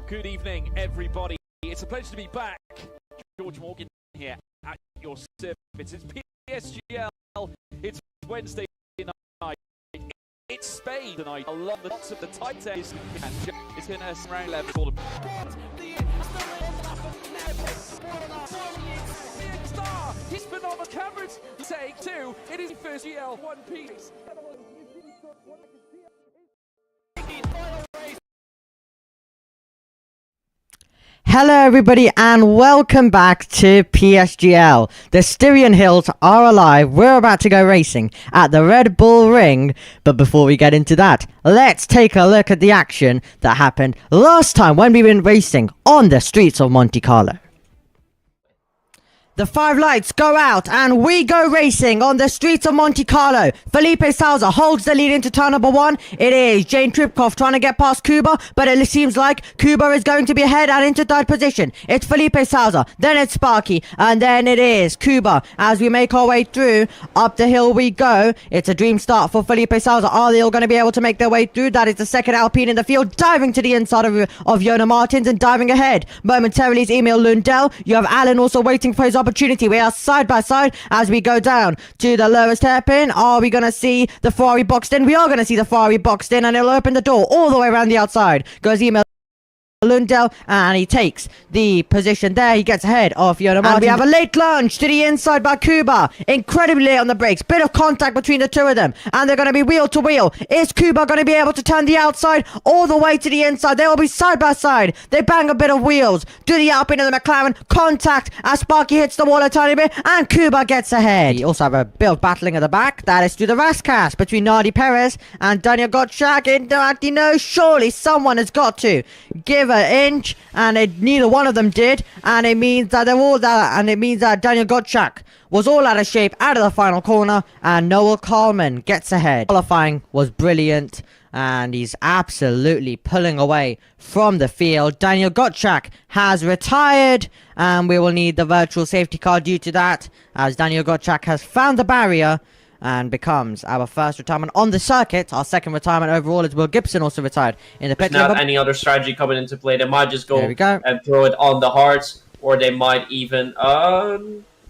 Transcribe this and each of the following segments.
Good evening, everybody. It's a pleasure to be back. George Morgan here at your service. It's PSGL. It's Wednesday night. It's Spain tonight. I love the lots of the tight ends. It's going to round 11. He's been on the cameras. Take two. It is PSGL. One piece. Hello everybody and welcome back to PSGL. The Styrian Hills are alive. We're about to go racing at the Red Bull Ring. But before we get into that, let's take a look at the action that happened last time when we went racing on the streets of Monte Carlo. The 5 lights go out and we go racing on the streets of Monte Carlo. Felipe Salza holds the lead into turn number 1. It is Jane Tripkov trying to get past Kuba, but it seems like Kuba is going to be ahead and into 3rd position. It's Felipe Salza, then it's Sparky, and then it is Kuba. As we make our way through, up the hill we go. It's a dream start for Felipe Salza. Are they all going to be able to make their way through? That is the second Alpine in the field, diving to the inside of Jona Martins and diving ahead. Momentarily is Emil Lundell. You have Alan also waiting for his opportunity. We are side by side as we go down to the lowest hairpin. Are we going to see the Ferrari boxed in? We are going to see the Ferrari boxed in, and it'll open the door all the way around the outside. Goes Emil Lundell, and he takes the position there. He gets ahead of Jona Martins. And we have a late lunge to the inside by Kuba. Incredibly late on the brakes. Bit of contact between the two of them. And they're going to be wheel to wheel. Is Kuba going to be able to turn the outside all the way to the inside? They will be side by side. They bang a bit of wheels. Do the Alpine and the McLaren. Contact as Sparky hits the wall a tiny bit. And Kuba gets ahead. We also have a bit of battling at the back. That is through the Rascas between Nardi Perez and Daniel Gottschalk. And no, surely someone has got to give an inch, and neither one of them did, and it means that they're all that, and it means that Daniel Gottschalk was all out of shape out of the final corner, and Noel Coleman gets ahead. Qualifying was brilliant, and he's absolutely pulling away from the field. Daniel Gottschalk has retired, and we will need the virtual safety car due to that, as Daniel Gottschalk has found the barrier and becomes our first retirement on the circuit. Our second retirement overall is Will Gibson, also retired in the pit. Not any other strategy coming into play. They might just go and throw it on the hards, or they might even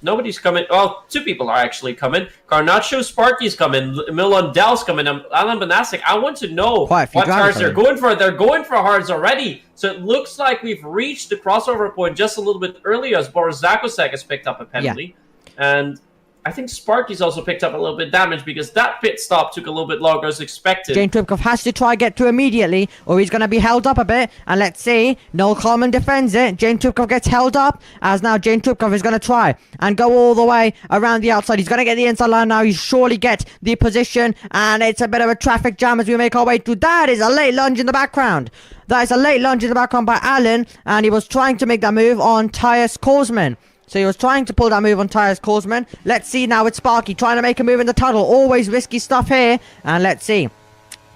nobody's coming. Well, 2 people are actually coming. Carnaccio Sparky's coming. Milan Dell's coming. Alan Banasic. I want to know what cars they're going for. They're going for hards already. So it looks like we've reached the crossover point just a little bit earlier, as Boris Zakosek has picked up a penalty. Yeah. And I think Sparky's also picked up a little bit damage because that pit stop took a little bit longer as expected. Jane Tripkov has to try get through immediately, or he's going to be held up a bit. And let's see, Noel Coleman defends it. Jane Tripkov gets held up, as now Jane Tripkov is going to try and go all the way around the outside. He's going to get the inside line now. He surely gets the position, and it's a bit of a traffic jam as we make our way through. That is a late lunge in the background. That is a late lunge in the background by Alan, and he was trying to make that move on Tyus Korsman. So he was trying to pull that move on Tyus Korsman. Let's see now with Sparky trying to make a move in the tunnel. Always risky stuff here. And let's see.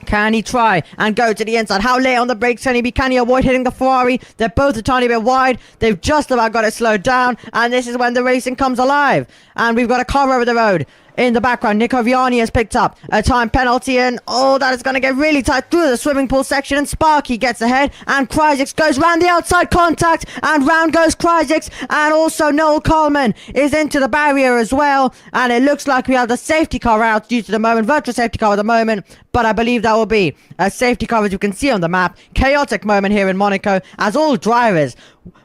Can he try and go to the inside? How late on the brakes can he be? Can he avoid hitting the Ferrari? They're both a tiny bit wide. They've just about got it slowed down. And this is when the racing comes alive. And we've got a car over the road. In the background, Nico Viani has picked up a time penalty, and that is going to get really tight through the swimming pool section, and Sparky gets ahead, and Kryzix goes round the outside contact, and round goes Kryzix, and also Noel Coleman is into the barrier as well, and it looks like we have the safety car out due to the moment, virtual safety car at the moment, but I believe that will be a safety car as you can see on the map. Chaotic moment here in Monaco, as all drivers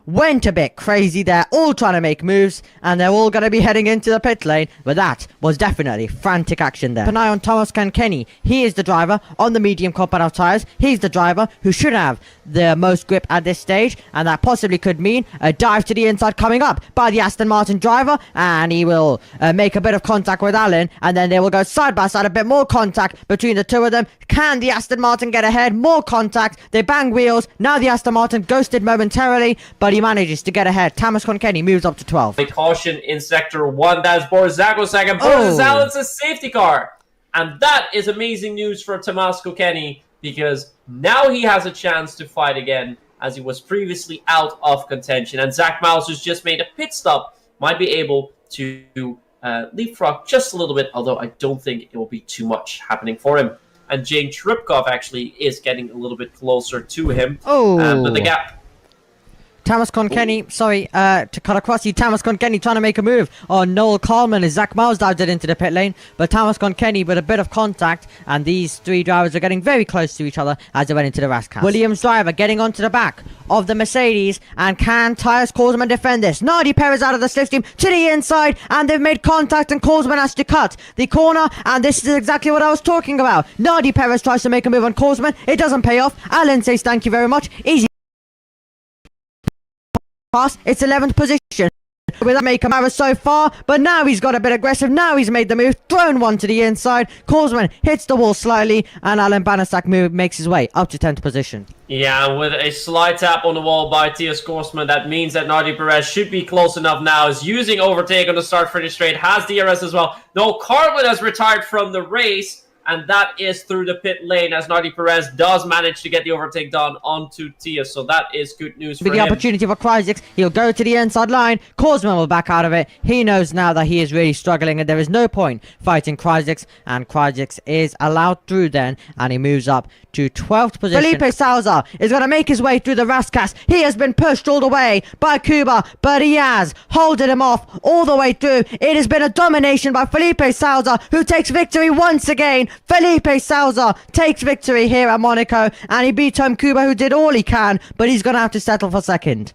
went a bit crazy there, all trying to make moves, and they're all going to be heading into the pit lane, but that was definitely frantic action there. Keep an eye on Thomas Kankeni. He is the driver on the medium compound tires. He's the driver who should have the most grip at this stage, and that possibly could mean a dive to the inside coming up by the Aston Martin driver, and he will make a bit of contact with Alan, and then they will go side by side, a bit more contact between the two of them. Can the Aston Martin get ahead? More contact. They bang wheels. Now the Aston Martin ghosted momentarily, but he manages to get ahead. Thomas Konkeni moves up to 12. A caution in sector 1. That's Boris Zakosek, and Boris Allen's a safety car. And that is amazing news for Tomas Konkeni, because now he has a chance to fight again, as he was previously out of contention. And Zach Miles, who's just made a pit stop, might be able to leapfrog just a little bit, although I don't think it will be too much happening for him. And Jane Tripkov actually is getting a little bit closer to him. But the gap Thomas Conkenny, sorry, to cut across you. Thomas Conkenny trying to make a move on Noel Coleman as Zach Miles dived it into the pit lane. But Thomas Conkenny with a bit of contact, and these three drivers are getting very close to each other as they went into the Rascals. Williams driver getting onto the back of the Mercedes, and can Tyus Korsman defend this? Nardi Perez out of the slipstream to the inside, and they've made contact, and Korsman has to cut the corner, and this is exactly what I was talking about. Nardi Perez tries to make a move on Korsman. It doesn't pay off. Alan says thank you very much. Easy pass. It's 11th position. With make a so far, but now he's got a bit aggressive. Now he's made the move, thrown one to the inside. Korsman hits the wall slightly, and Alan Banasak makes his way up to 10th position. Yeah, with a slight tap on the wall by Tyus Korsman, that means that Nardi Perez should be close enough now. Is using overtake on the start finish straight, has DRS as well. No, Carlin has retired from the race, and that is through the pit lane as Nardi Perez does manage to get the overtake done onto Tyus. So that is good news for him. The opportunity for Kryzik. He'll go to the inside line. Korsman will back out of it. He knows now that he is really struggling, and there is no point fighting Kryzik. And Kryzik is allowed through then, and he moves up to 12th position. Felipe Salazar is going to make his way through the Rascas. He has been pushed all the way by Kuba, but he has holded him off all the way through. It has been a domination by Felipe Salazar, who takes victory once again. Felipe Salazar takes victory here at Monaco, and he beat home Kuba, who did all he can, but he's going to have to settle for second.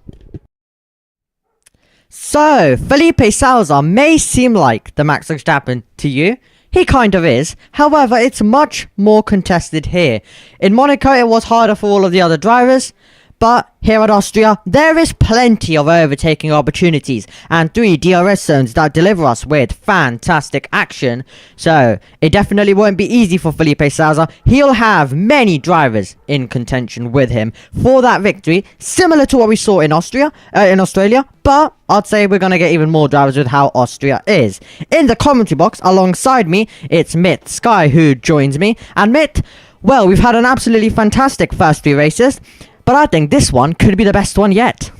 So, Felipe Salazar may seem like the Max Verstappen to you. He kind of is. However, it's much more contested here. In Monaco, it was harder for all of the other drivers. But here at Austria, there is plenty of overtaking opportunities and 3 DRS zones that deliver us with fantastic action. So, it definitely won't be easy for Felipe Salazar. He'll have many drivers in contention with him for that victory, similar to what we saw in Australia. But I'd say we're going to get even more drivers with how Austria is. In the commentary box, alongside me, it's Mitt Sky who joins me. And Mitt, well, we've had an absolutely fantastic first 3 races. But I think this one could be the best one yet.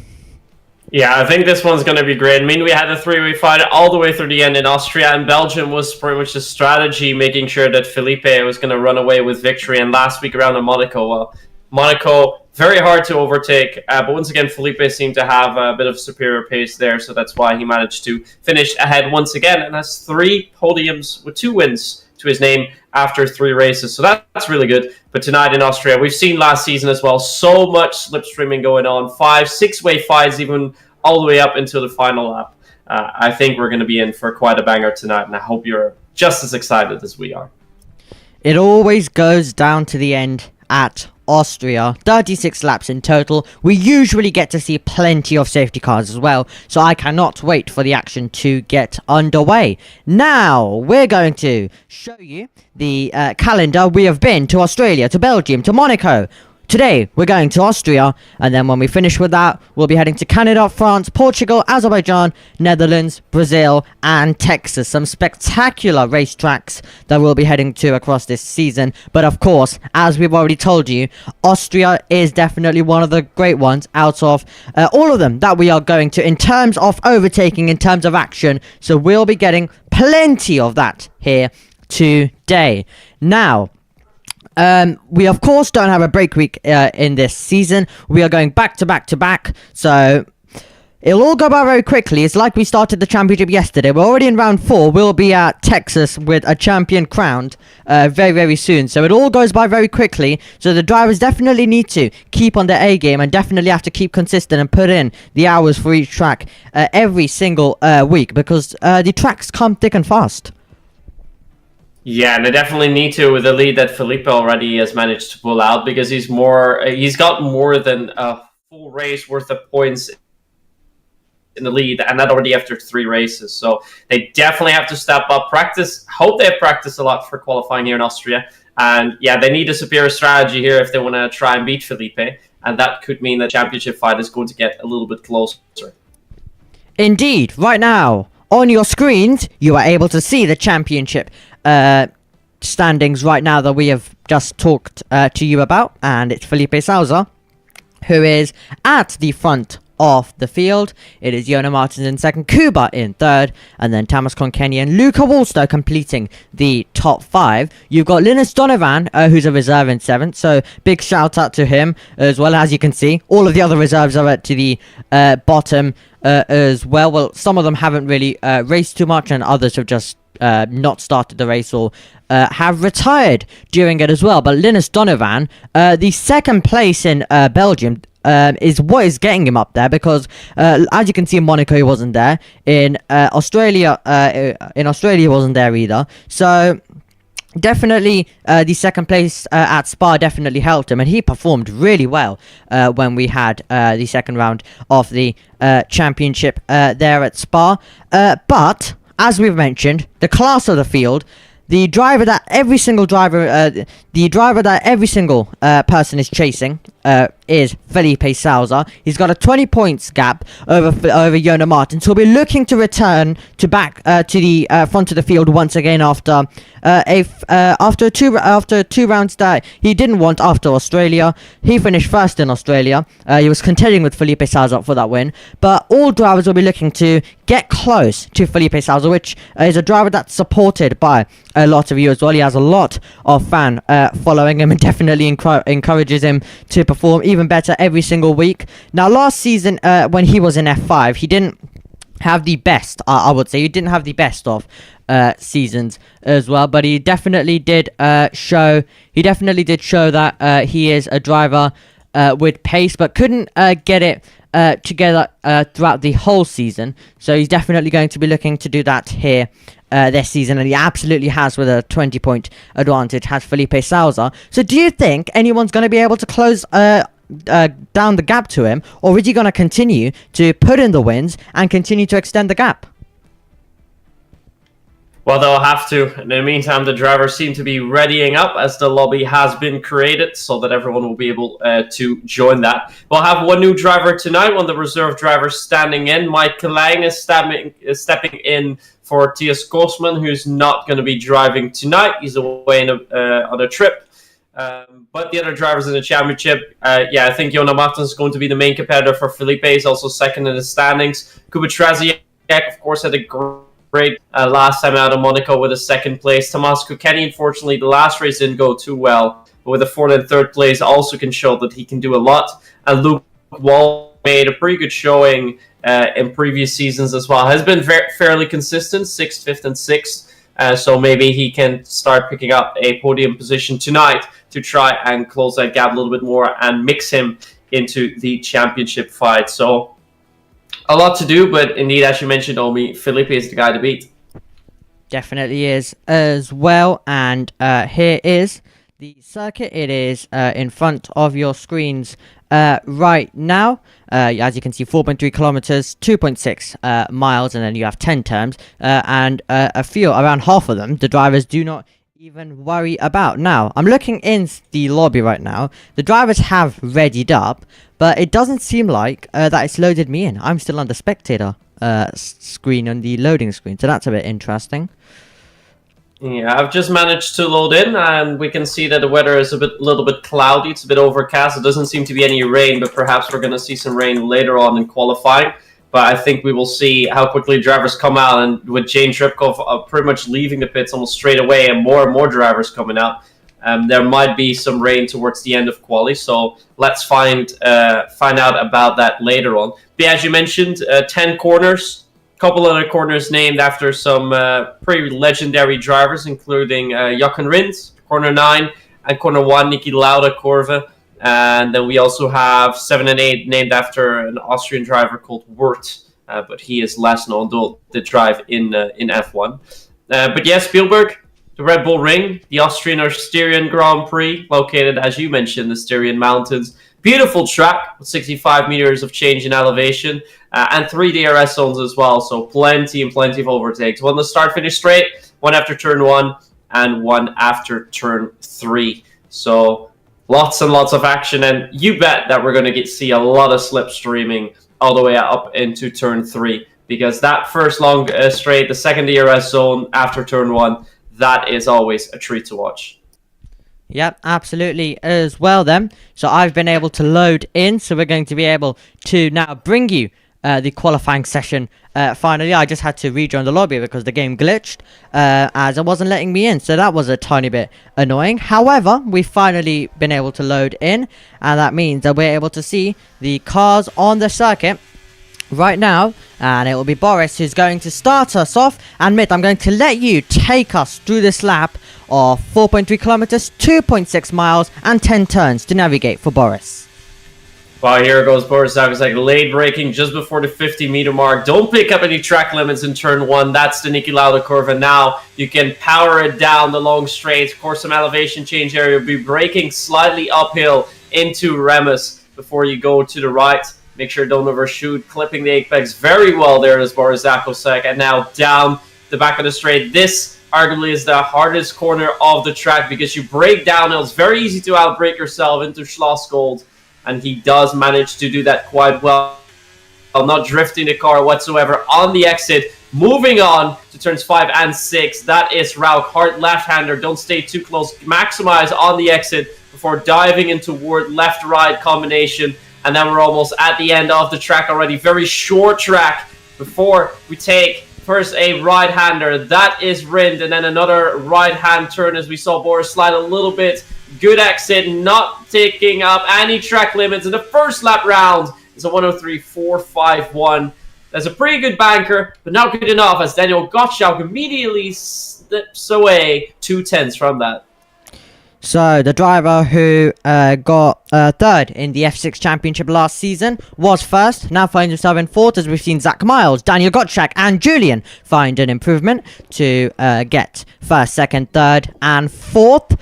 Yeah, I think this one's going to be great. I mean, we had a 3-way fight all the way through the end in Austria, and Belgium was pretty much the strategy, making sure that Felipe was going to run away with victory. And last week around in Monaco, well, Monaco, very hard to overtake. But once again, Felipe seemed to have a bit of superior pace there, so that's why he managed to finish ahead once again, and has 3 podiums with 2 wins to his name after 3 races. So that's really good. But tonight in Austria, we've seen last season as well, so much slipstreaming going on. 5-6-way fights, even all the way up until the final lap. I think we're going to be in for quite a banger tonight, and I hope you're just as excited as we are. It always goes down to the end at Austria. 36 laps in total. We usually get to see plenty of safety cars as well, so I cannot wait for the action to get underway. Now, we're going to show you the calendar. We have been to Australia, to Belgium, to Monaco. Today, we're going to Austria, and then when we finish with that, we'll be heading to Canada, France, Portugal, Azerbaijan, Netherlands, Brazil, and Texas. Some spectacular racetracks that we'll be heading to across this season. But of course, as we've already told you, Austria is definitely one of the great ones out of all of them that we are going to in terms of overtaking, in terms of action. So we'll be getting plenty of that here today. Now, we of course don't have a break week in this season. We are going back to back to back, so it'll all go by very quickly. It's like we started the championship yesterday. We're already in round 4. We'll be at Texas with a champion crowned very, very soon. So it all goes by very quickly. So the drivers definitely need to keep on their A game and definitely have to keep consistent and put in the hours for each track every single week, because the tracks come thick and fast. Yeah, and they definitely need to, with the lead that Felipe already has managed to pull out, because he's got more than a full race worth of points in the lead, and that already after 3 races. So they definitely have to step up, practice. Hope they have practiced a lot for qualifying here in Austria. And yeah, they need a superior strategy here if they want to try and beat Felipe. And that could mean the championship fight is going to get a little bit closer. Indeed, right now, on your screens, you are able to see the championship standings right now that we have just talked to you about, and it's Felipe Salazar who is at the front of the field. It is Jonas Martins in second, Kuba in third, and then Thomas Konkeni and Luca Wolster completing the top 5. You've got Linus Donovan, who's a reserve in 7th, so big shout out to him as well. As you can see, all of the other reserves are to the bottom as well. Well, some of them haven't really raced too much, and others have just not started the race or have retired during it as well. But Linus Donovan, the second place in Belgium, is what is getting him up there, because as you can see in Monaco he wasn't there, in Australia he wasn't there either, so definitely the second place at Spa definitely helped him, and he performed really well when we had the second round of the championship there at Spa. But as we've mentioned, the class of the field, the driver that every single person is chasing is Felipe Sousa. He's got a 20 points gap over Jonas Martins. He'll be looking to return to back to the front of the field once again after two rounds that he didn't want after Australia. He finished first in Australia. He was contending with Felipe Sousa for that win, but all drivers will be looking to get close to Felipe Sousa, which is a driver that's supported by a lot of you as well. He has a lot of fan following him, and definitely encourages him to perform even better every single week. Now, last season when he was in F5, he didn't have the best, I would say. He didn't have the best of seasons as well, but he definitely did show that he is a driver with pace, but couldn't get it together throughout the whole season. So he's definitely going to be looking to do that here this season, and he absolutely has, with a 20-point advantage, has Felipe Sousa. So do you think anyone's going to be able to close down the gap to him, or is he going to continue to put in the wins and continue to extend the gap? Well, they'll have to. In the meantime, the drivers seem to be readying up as the lobby has been created so that everyone will be able to join that. We'll have one new driver tonight, one of the reserve drivers standing in. Mike Klein is stepping in for Thies Kosman, who's not going to be driving tonight. He's away on a trip. But the other drivers in the championship, I think Jonas Martins is going to be the main competitor for Felipe. He's also second in the standings. Kuba Traziak, of course, had a great last time out of Monaco with a second place. Tomas Konkeni, unfortunately, the last race didn't go too well, but with a fourth and third place also can show that he can do a lot. And Luke Wall made a pretty good showing in previous seasons as well. Has been fairly consistent, 6th, 5th, and 6th. So maybe he can start picking up a podium position tonight to try and close that gap a little bit more and mix him into the championship fight. So a lot to do, but indeed, as you mentioned, Omi, Felipe is the guy to beat. Definitely is as well. And here is the circuit. It is in front of your screens right now. As you can see, 4.3 kilometers, 2.6 miles, and then you have 10 turns. And a few, around half of them, the drivers do not even worry about. Now, I'm looking in the lobby right now. The drivers have readied up, but it doesn't seem like that it's loaded me in. I'm still on the spectator screen, on the loading screen, so that's a bit interesting. Yeah, I've just managed to load in, and we can see that the weather is a little bit cloudy. It's a bit overcast. It doesn't seem to be any rain, but perhaps we're going to see some rain later on in qualifying. But I think we will see how quickly drivers come out, and with Jane Tripkov pretty much leaving the pits almost straight away, and more drivers coming out, there might be some rain towards the end of quali. So let's find out about that later on. But as you mentioned, 10 corners, a couple other corners named after some pretty legendary drivers, including Jochen Rindt, corner 9, and corner 1, Niki Lauda Corve. And then we also have 7 and 8 named after an Austrian driver called Wirth, but he is less known to drive in F1. But yes, Spielberg, the Red Bull Ring, the Austrian Grand Prix, located, as you mentioned, the Styrian Mountains. Beautiful track with 65 meters of change in elevation and 3 DRS zones as well. So plenty of overtakes. One to start-finish straight, one after turn 1, and one after turn 3. So lots and lots of action, and you bet that we're going to see a lot of slipstreaming all the way up into turn 3, because that first long straight, the second DRS zone after turn 1, that is always a treat to watch. Yep, absolutely as well then. So I've been able to load in, so we're going to be able to now bring you the qualifying session. Finally, I just had to rejoin the lobby because the game glitched as it wasn't letting me in, so that was a tiny bit annoying. However, we've finally been able to load in, and that means that we're able to see the cars on the circuit right now, and it will be Boris who's going to start us off. And Myth, I'm going to let you take us through this lap of 4.3 kilometers, 2.6 miles, and 10 turns to navigate for Boris. Well, here goes Boris. That was like late braking just before the 50-meter mark. Don't pick up any track limits in turn 1. That's the Niki Lauda curve, and now you can power it down the long straight. Of course, some elevation change area. You'll be braking slightly uphill into Remus before you go to the right. Make sure don't overshoot. Clipping the apex very well there is Boris Zakosek. And now down the back of the straight. This arguably is the hardest corner of the track because you break downhill. It's very easy to outbrake yourself into Schlossgold, and he does manage to do that quite well. Not drifting the car whatsoever on the exit. Moving on to turns 5 and 6. That is Rauk, hard left-hander. Don't stay too close. Maximize on the exit before diving into Ward left-right combination. And then we're almost at the end of the track already. Very short track before we take first a right-hander. That is Rind, and then another right-hand turn as we saw Boris slide a little bit. Good exit, not taking up any track limits. In the first lap round is a 103.451. That's a pretty good banker, but not good enough as Daniel Gottschalk immediately slips away 2/10 from that. So, the driver who got third in the F6 Championship last season was first. Now finds himself in fourth, as we've seen Zach Miles, Daniel Gottschalk, and Julian find an improvement to get first, second, third, and fourth.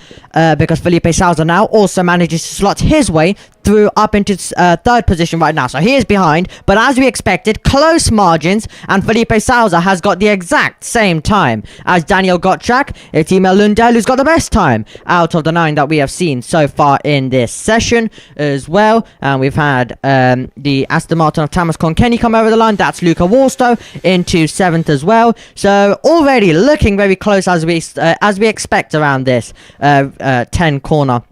Because Felipe Sousa now also manages to slot his way through up into third position right now. So he is behind, but as we expected, close margins, and Felipe Sousa has got the exact same time as Daniel Gottschalk. It's Emil Lundell who's got the best time out of the 9 that we have seen so far in this session as well. And we've had the Aston Martin of Thomas Conkenny come over the line. That's Luca Warstow into 7th as well. So already looking very close as we expect around this 10 corner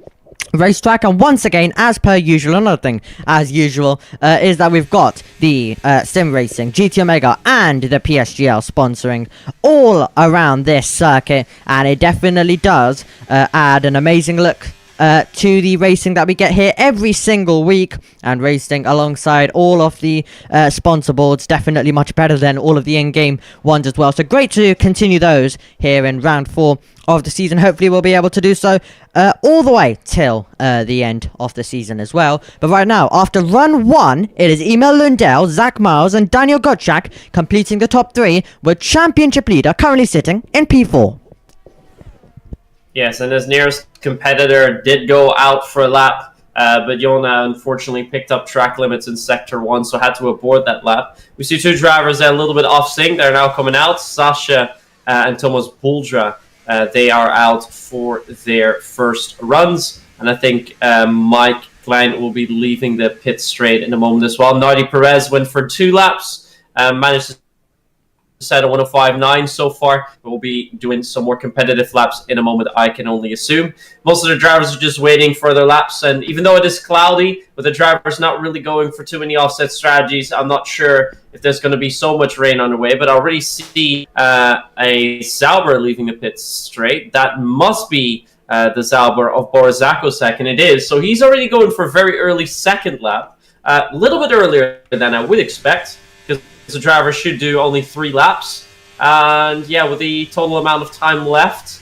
racetrack. And once again, as per usual, another thing as usual is that we've got the Sim Racing, GT Omega, and the PSGL sponsoring all around this circuit, and it definitely does add an amazing look to the racing that we get here every single week, and racing alongside all of the sponsor boards, definitely much better than all of the in-game ones as well. So great to continue those here in round 4 of the season. Hopefully we'll be able to do so all the way till the end of the season as well. But right now, after run 1, it is Emil Lundell, Zach Miles, and Daniel Gottschalk completing the top 3, with championship leader currently sitting in P4. Yes, and his nearest competitor did go out for a lap, but Jona unfortunately picked up track limits in Sector 1, so had to abort that lap. We see 2 drivers that are a little bit off sync. They're now coming out, Sasha and Thomas Buldra. They are out for their first runs, and I think Mike Klein will be leaving the pit straight in a moment as well. Nardi Perez went for 2 laps, managed to set a 105.9 so far, but we'll be doing some more competitive laps in a moment, I can only assume. Most of the drivers are just waiting for their laps, and even though it is cloudy, with the drivers not really going for too many offset strategies, I'm not sure if there's going to be so much rain on the way, but I already see a Zauber leaving the pit straight. That must be the Zauber of Boris Zakosek, and it is. So he's already going for a very early second lap, a little bit earlier than I would expect, because the driver should do only 3 laps. And yeah, with the total amount of time left,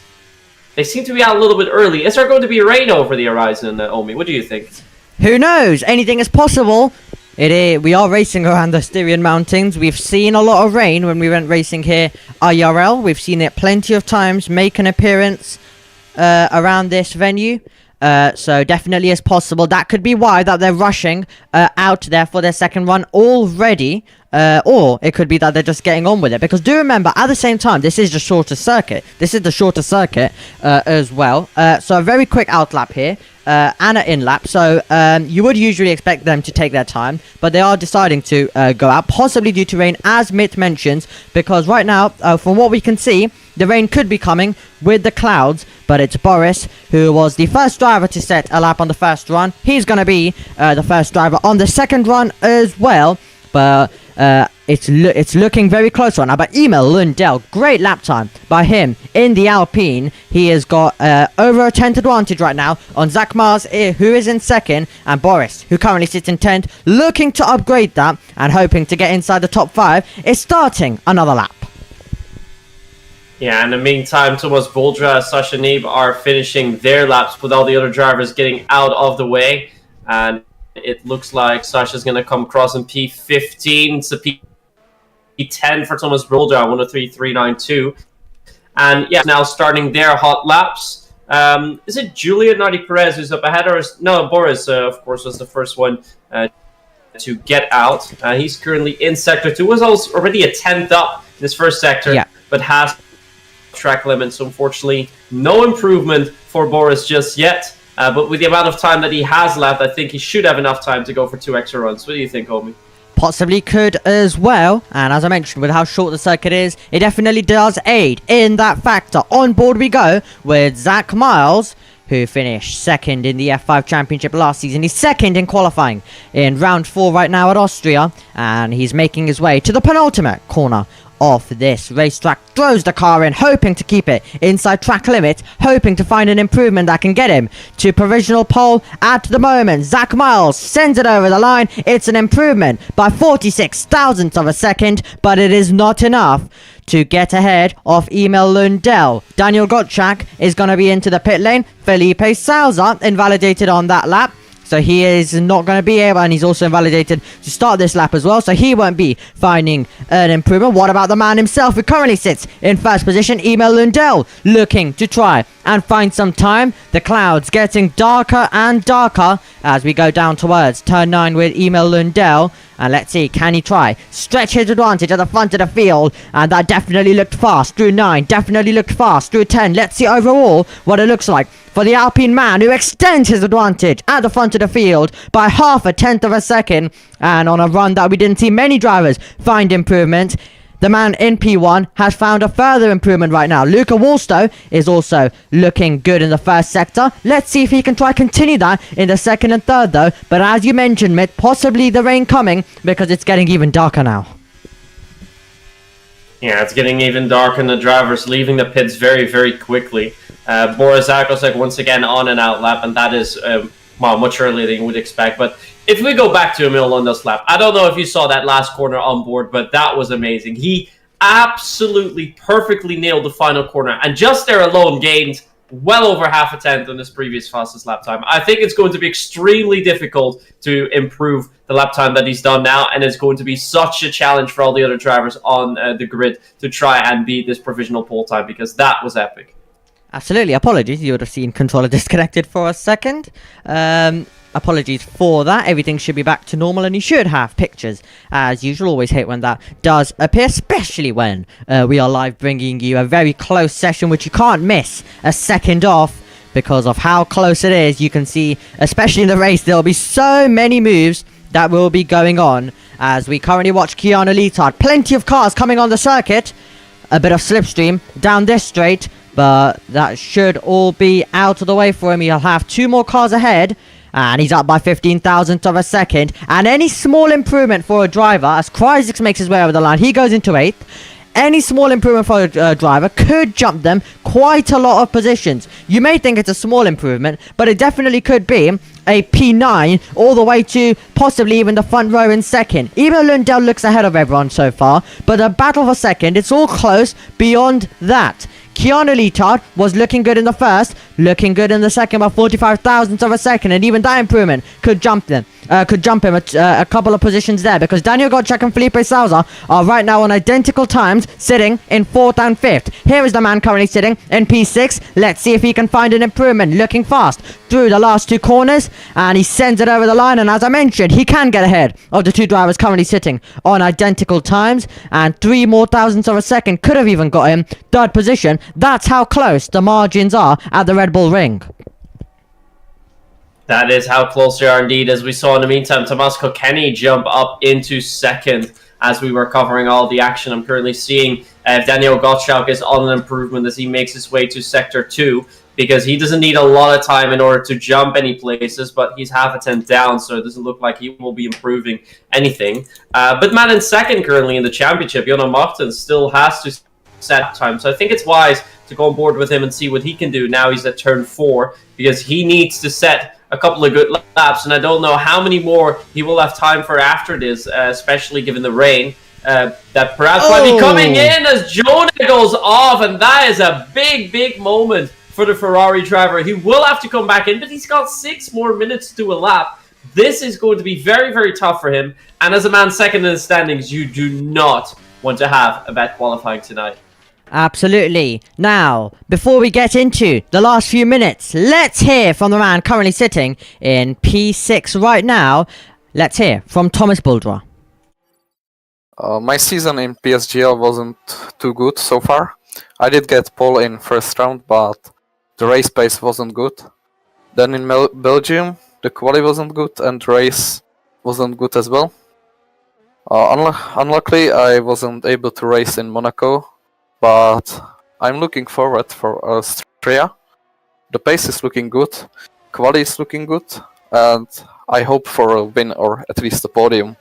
they seem to be out a little bit early. Is there going to be rain over the horizon, Omi? What do you think? Who knows? Anything is possible. We are racing around the Styrian Mountains. We've seen a lot of rain when we went racing here IRL. We've seen it plenty of times make an appearance around this venue. So definitely is possible. That could be why that they're rushing out there for their second run already. Or it could be that they're just getting on with it. Because do remember, at the same time, this is the shorter circuit. This is the shorter circuit as well. So a very quick out lap here. And an in lap. So you would usually expect them to take their time. But they are deciding to go out. Possibly due to rain, as Mitt mentions. Because right now, from what we can see, the rain could be coming with the clouds but it's Boris, who was the first driver to set a lap on the first run. He's going to be the first driver on the second run as well, but it's looking very close right now. But Emil Lundell, great lap time by him in the Alpine. He has got over a 10th advantage right now on Zach Miles, who is in second, and Boris, who currently sits in 10th, looking to upgrade that and hoping to get inside the top 5, is starting another lap. Yeah, in the meantime, Thomas Boldra and Sasha Neeb are finishing their laps with all the other drivers getting out of the way. And it looks like Sasha's going to come across in P15. It's a P10 for Thomas Boldra, 103.392. And yeah, now starting their hot laps. Is it Julia Nardi Perez who's up ahead? Or no, Boris, of course, was the first one to get out. He's currently in Sector 2. Was also already a 10th up in his first sector, but has track limits. So unfortunately, no improvement for Boris just yet. But with the amount of time that he has left, I think he should have enough time to go for 2 extra runs. What do you think, homie? Possibly could as well. And as I mentioned, with how short the circuit is, it definitely does aid in that factor. On board we go with Zach Miles, who finished second in the F5 Championship last season. He's second in qualifying in round 4 right now at Austria. And he's making his way to the penultimate corner of this racetrack, throws the car in, hoping to keep it inside track limit, hoping to find an improvement that can get him to provisional pole at the moment. Zach Miles sends it over the line. It's an improvement by 46 thousandths of a second, but it is not enough to get ahead of Emil Lundell. Daniel Gottschalk is going to be into the pit lane. Felipe Salza invalidated on that lap, so he is not going to be able, and he's also invalidated to start this lap as well, so he won't be finding an improvement. What about the man himself, who currently sits in first position, Emil Lundell, looking to try and find some time. The clouds getting darker and darker as we go down towards turn 9 with Emil Lundell. And let's see, can he try stretch his advantage at the front of the field? And that definitely looked fast through 9, definitely looked fast through 10. Let's see overall what it looks like for the Alpine man, who extends his advantage at the front of the field by half a tenth of a second. And on a run that we didn't see many drivers find improvement, the man in P1 has found a further improvement right now. Luca Wolstow is also looking good in the first sector. Let's see if he can try continue that in the second and third though. But as you mentioned, Mitt, possibly the rain coming because it's getting even darker now. Yeah, it's getting even darker and the drivers leaving the pits very, very quickly. Boris Zakosek once again on an out lap, and that is well, much earlier than you would expect. But if we go back to Emil Lundell's lap, I don't know if you saw that last corner on board, but that was amazing. He absolutely perfectly nailed the final corner, and just there alone gained well over half a tenth on his previous fastest lap time. I think it's going to be extremely difficult to improve the lap time that he's done now, and it's going to be such a challenge for all the other drivers on the grid to try and beat this provisional pole time, because that was epic. Absolutely. Apologies, you would have seen controller disconnected for a second. Apologies for that. Everything should be back to normal, and you should have pictures as usual. Always hate when that does appear, especially when we are live bringing you a very close session, which you can't miss a second off because of how close it is. You can see, especially in the race, there will be so many moves that will be going on as we currently watch Keanu Leitard. Plenty of cars coming on the circuit. A bit of slipstream down this straight, but that should all be out of the way for him. He'll have 2 more cars ahead, and he's up by 15 thousandths of a second. And any small improvement for a driver, as Kryzik makes his way over the line, he goes into 8th. Any small improvement for a driver could jump them quite a lot of positions. You may think it's a small improvement, but it definitely could be a P9 all the way to possibly even the front row in second. Emil Lundell looks ahead of everyone so far, but the battle for second, it's all close beyond that. Keanu Leitard was looking good in the first, looking good in the second by 45 thousandths of a second, and even that improvement could jump him a couple of positions there, because Daniel Gottschalk and Felipe Salza are right now on identical times, sitting in 4th and 5th. Here is the man currently sitting in P6. Let's see if he can find an improvement, looking fast through the last 2 corners, and he sends it over the line, and as I mentioned, he can get ahead of the 2 drivers currently sitting on identical times, and 3 more thousandths of a second could have even got him 3rd position. That's how close the margins are at the Red Bull Ring. That is how close they are indeed. As we saw in the meantime, Tomas Kokeni jump up into 2nd as we were covering all the action. I'm currently seeing Daniel Gottschalk is on an improvement as he makes his way to Sector 2. because he doesn't need a lot of time in order to jump any places, but he's half a tenth down, so it doesn't look like he will be improving anything. But man in second currently in the championship, Jonas Martins, still has to set time, so I think it's wise to go on board with him and see what he can do now he's at turn 4, because he needs to set a couple of good laps, and I don't know how many more he will have time for after this, especially given the rain. That perhaps might be coming in as Jonah goes off, and that is a big moment for the Ferrari driver. He will have to come back in, but he's got 6 more minutes to a lap. This is going to be very tough for him, and as a man second in the standings, you do not want to have a bad qualifying tonight. Absolutely. Now, before we get into the last few minutes, let's hear from the man currently sitting in P6 right now. Let's hear from Thomas Buldra. My season in PSGL wasn't too good so far. I did get pole in first round, but the race pace wasn't good. Then in Belgium, the quali wasn't good and the race wasn't good as well. Unluckily, I wasn't able to race in Monaco, but I'm looking forward for Austria. The pace is looking good, quali is looking good, and I hope for a win or at least a podium.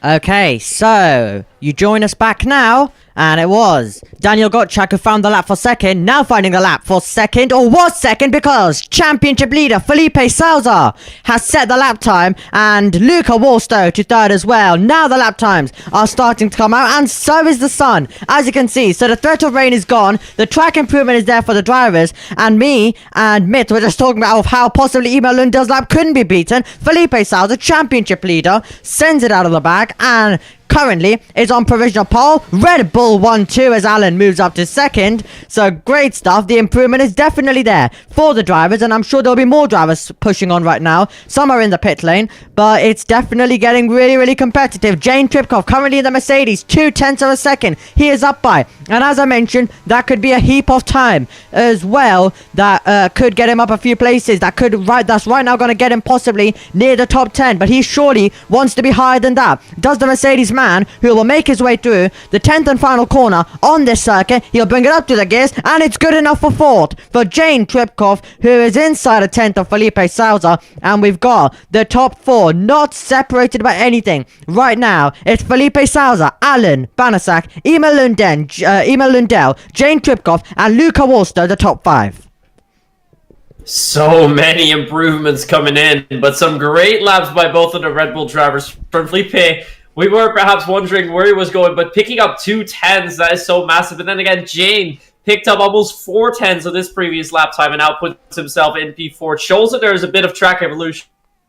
Okay, so you join us back now, and it was Daniel Gottschalk who found the lap for second, now finding the lap for second, or was second, because championship leader Felipe Sousa has set the lap time, and Luca Wolstow to third as well. Now the lap times are starting to come out, and so is the sun, as you can see. So the threat of rain is gone, the track improvement is there for the drivers, and me and Mitt were just talking about how possibly Emil Lundell's lap couldn't be beaten. Felipe Sousa, championship leader, sends it out of the bag, and currently is on provisional pole. Red Bull 1-2 as Alan moves up to second. So great stuff. The improvement is definitely there for the drivers, and I'm sure there'll be more drivers pushing on right now. Some are in the pit lane, but it's definitely getting really competitive. Jane Tripkov currently in the Mercedes, 0.2 of a second he is up by, and as I mentioned, that could be a heap of time as well that could get him up a few places. That's right now going to get him possibly near the top 10, but he surely wants to be higher than that. Does the Mercedes man, who will make his way through the 10th and final corner on this circuit. He'll bring it up to the gears, and it's good enough for 4th for Jane Tripkov, who is inside a 10th of Felipe Sousa, and we've got the top 4 not separated by anything. Right now, it's Felipe Sousa, Alan Banasak, Emil Lundell, Jane Tripkov, and Luca Wolstow, the top 5. So many improvements coming in, but some great laps by both of the Red Bull drivers. From Felipe, we were perhaps wondering where he was going, but picking up 2 10s, that is so massive. And then again, Jane picked up almost 4 10s of this previous lap time and now puts himself in P4. It shows that there is a bit of track evolution.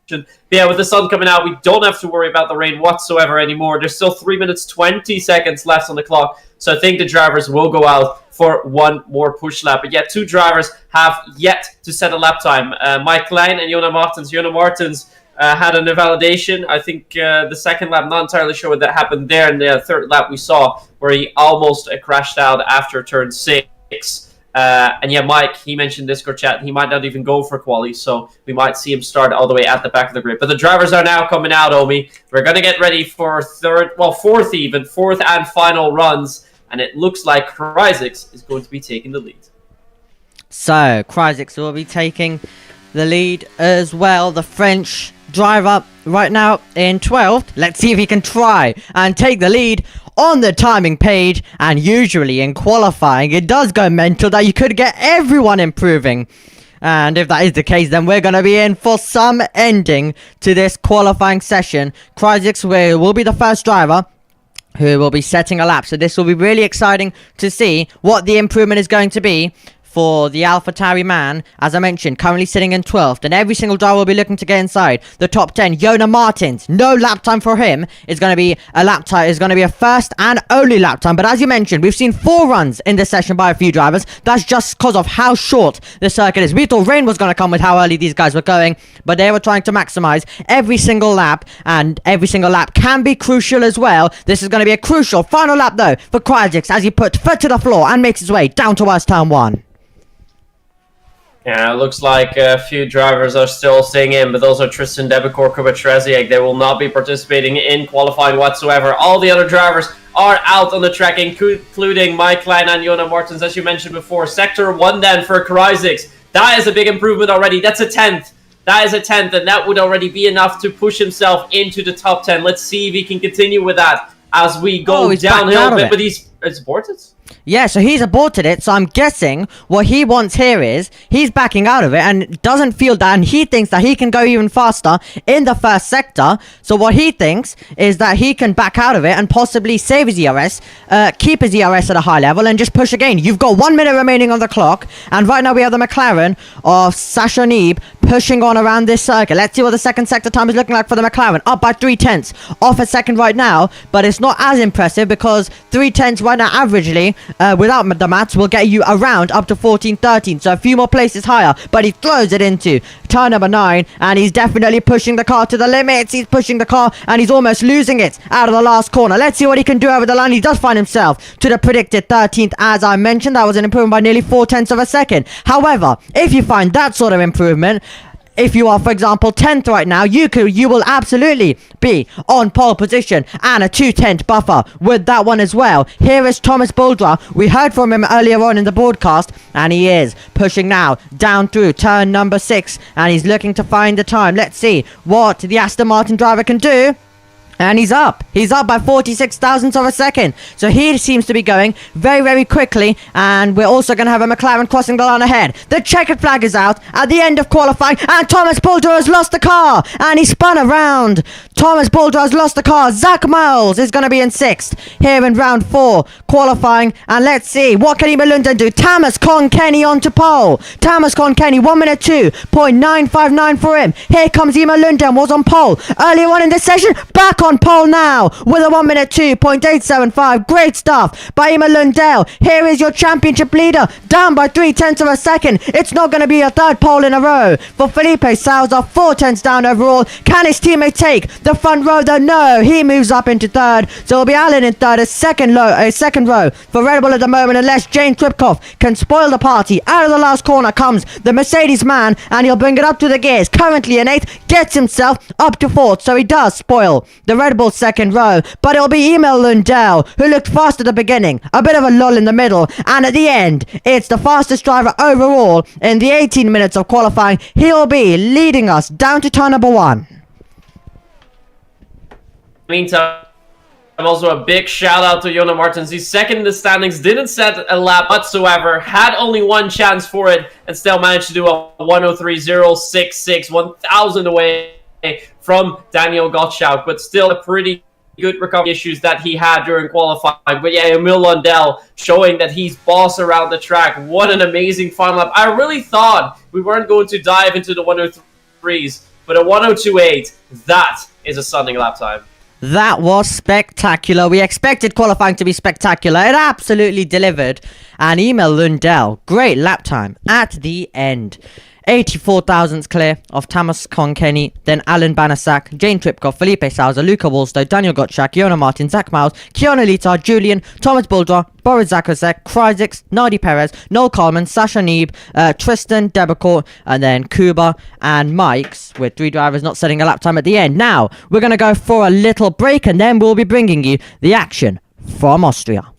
But yeah, with the sun coming out, we don't have to worry about the rain whatsoever anymore. There's still 3 minutes 20 seconds left on the clock, so I think the drivers will go out for one more push lap. But yet 2 drivers have yet to set a lap time. Mike Klein and Jonas Martins. Jonas Martins had an invalidation. I think the second lap, not entirely sure what that happened there. And the third lap we saw where he almost crashed out after turn 6. And yeah, Mike, he mentioned Discord chat, he might not even go for quali, so we might see him start all the way at the back of the grid. But the drivers are now coming out, Omi. We're going to get ready for fourth and final runs, and it looks like Kryzix is going to be taking the lead. So, Kryzix will be taking the lead as well. The French driver right now in 12th. Let's see if he can try and take the lead on the timing page. And usually in qualifying, it does go mental that you could get everyone improving. And if that is the case, then we're going to be in for some ending to this qualifying session. Kryzix will be the first driver who will be setting a lap. So this will be really exciting to see what the improvement is going to be for the AlphaTauri man, as I mentioned, currently sitting in 12th, and every single driver will be looking to get inside the top 10. Jonas Martins, no lap time for him. Is going to be a lap time. Is going to be a first and only lap time. But as you mentioned, we've seen 4 runs in this session by a few drivers. That's just because of how short the circuit is. We thought rain was going to come with how early these guys were going, but they were trying to maximize every single lap, and every single lap can be crucial as well. This is going to be a crucial final lap though for Kryzix as he puts foot to the floor and makes his way down towards turn 1. Yeah, it looks like a few drivers are still staying in, but those are Tristan Debicor, Kuba Treziek. They will not be participating in qualifying whatsoever. All the other drivers are out on the track, including Mike Klein and Jona Martens, as you mentioned before. Sector 1 then for Kruijswijk. That is a big improvement already. That's a 10th. That is a 10th, and that would already be enough to push himself into the top 10. Let's see if he can continue with that as we go downhill a bit, but he's aborted? Yeah, so he's aborted it, so I'm guessing what he wants here is he's backing out of it and doesn't feel that, and he thinks that he can go even faster in the first sector. So what he thinks is that he can back out of it and possibly save his ERS, keep his ERS at a high level, and just push again. You've got 1 minute remaining on the clock, and right now we have the McLaren of Sasha Neeb pushing on around this circuit. Let's see what the second sector time is looking like for the McLaren. Up by 3/10, off a second right now, but it's not as impressive because 3/10 right now averagely, without the mats, will get you around up to 14-13, so a few more places higher, but he throws it into turn number 9, and he's definitely pushing the car to the limits. He's pushing the car, and he's almost losing it out of the last corner. Let's see what he can do over the line. He does find himself to the predicted 13th, as I mentioned. That was an improvement by nearly 4/10 of a second. However, if you find that sort of improvement, if you are, for example, 10th right now, you will absolutely be on pole position and a 2/10 buffer with that one as well. Here is Thomas Buldra. We heard from him earlier on in the broadcast, and he is pushing now down through turn number 6, and he's looking to find the time. Let's see what the Aston Martin driver can do. And he's up by 46 thousandths of a second. So he seems to be going very, very quickly. And we're also going to have a McLaren crossing the line ahead. The checkered flag is out at the end of qualifying. And Thomas Buldra has lost the car. And he spun around. Thomas Buldra has lost the car. Zach Miles is going to be in 6th here in round 4 qualifying. And let's see, what can Emil Lundin do? Thomas Conkenny onto pole. Thomas Conkenny, 1 minute 2.959 for him. Here comes Emil Lundin, was on pole earlier on in this session. Back on pole now with a 1 minute 2.875. Great stuff by Emil Lundell. Here is your championship leader, down by 3/10 of a second. It's not going to be a third pole in a row for Felipe Salza. 4/10 down overall. Can his teammate take the front row though? No, he moves up into 3rd, so it'll be Allen in 3rd. A second row for Red Bull at the moment, unless Jane Tripkoff can spoil the party. Out of the last corner comes the Mercedes man, and he'll bring it up to the gears. Currently in 8th, gets himself up to 4th, so he does spoil the Red Bull second row, but it'll be Emil Lundell who looked fast at the beginning, a bit of a lull in the middle, and at the end it's the fastest driver overall in the 18 minutes of qualifying. He'll be leading us down to turn number 1. Meantime, also a big shout out to Jona Martens. He's second in the standings, didn't set a lap whatsoever, had only one chance for it, and still managed to do a 1:03.066, 1,000 away from Daniel Gottschalk, but still a pretty good recovery issues that he had during qualifying. But yeah, Emil Lundell showing that he's boss around the track. What an amazing final lap. I really thought we weren't going to dive into the 103s, but a 102.8, that is a stunning lap time. That was spectacular. We expected qualifying to be spectacular. It absolutely delivered. And Emil Lundell, great lap time at the end. 84 thousandths clear of Thomas Conkenny, then Alan Banasak, Jane Tripkoff, Felipe Salza, Luca Wolstow, Daniel Gottschalk, Jona Martin, Zach Miles, Keanu Litar, Julian, Thomas Buldra, Boris Zakosek, Kruijswijk, Nardi Perez, Noel Coleman, Sasha Neeb, Tristan Debecourt, and then Kuba and Mike's, with 3 drivers not setting a lap time at the end. Now, we're going to go for a little break, and then we'll be bringing you the action from Austria.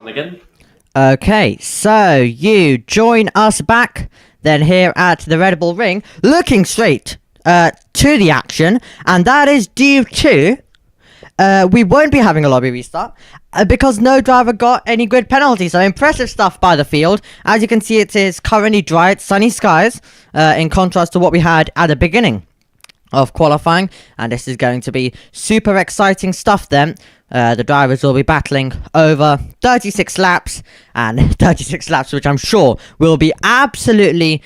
Again. Okay, so you join us back then here at the Red Bull Ring, looking straight to the action, and that is due to we won't be having a lobby restart because no driver got any grid penalty. So impressive stuff by the field. As you can see, it is currently dry, it's sunny skies, in contrast to what we had at the beginning of qualifying, and this is going to be super exciting stuff then. The drivers will be battling over 36 laps, and 36 laps which I'm sure will be absolutely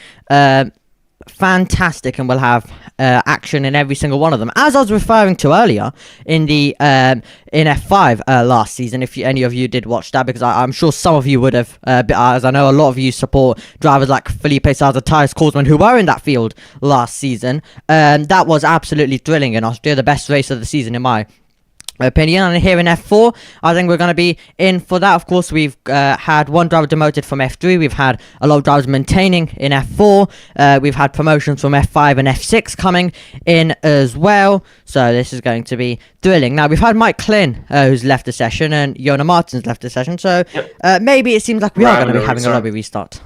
fantastic, and we'll have action in every single one of them, as I was referring to earlier in the in F5 last season. If any of you did watch that, because I'm sure some of you would have, as I know a lot of you support drivers like Felipe Salza, Tyus Korsman, who were in that field last season. That was absolutely thrilling in Austria, the best race of the season in my opinion. And here in F4, I think we're going to be in for that. Of course, we've had one driver demoted from F3. We've had a lot of drivers maintaining in F4. We've had promotions from F5 and F6 coming in as well. So this is going to be thrilling. Now, we've had Mike Klin, who's left the session, and Jona Martins left the session. So maybe it seems like we are going to be having a lobby restart.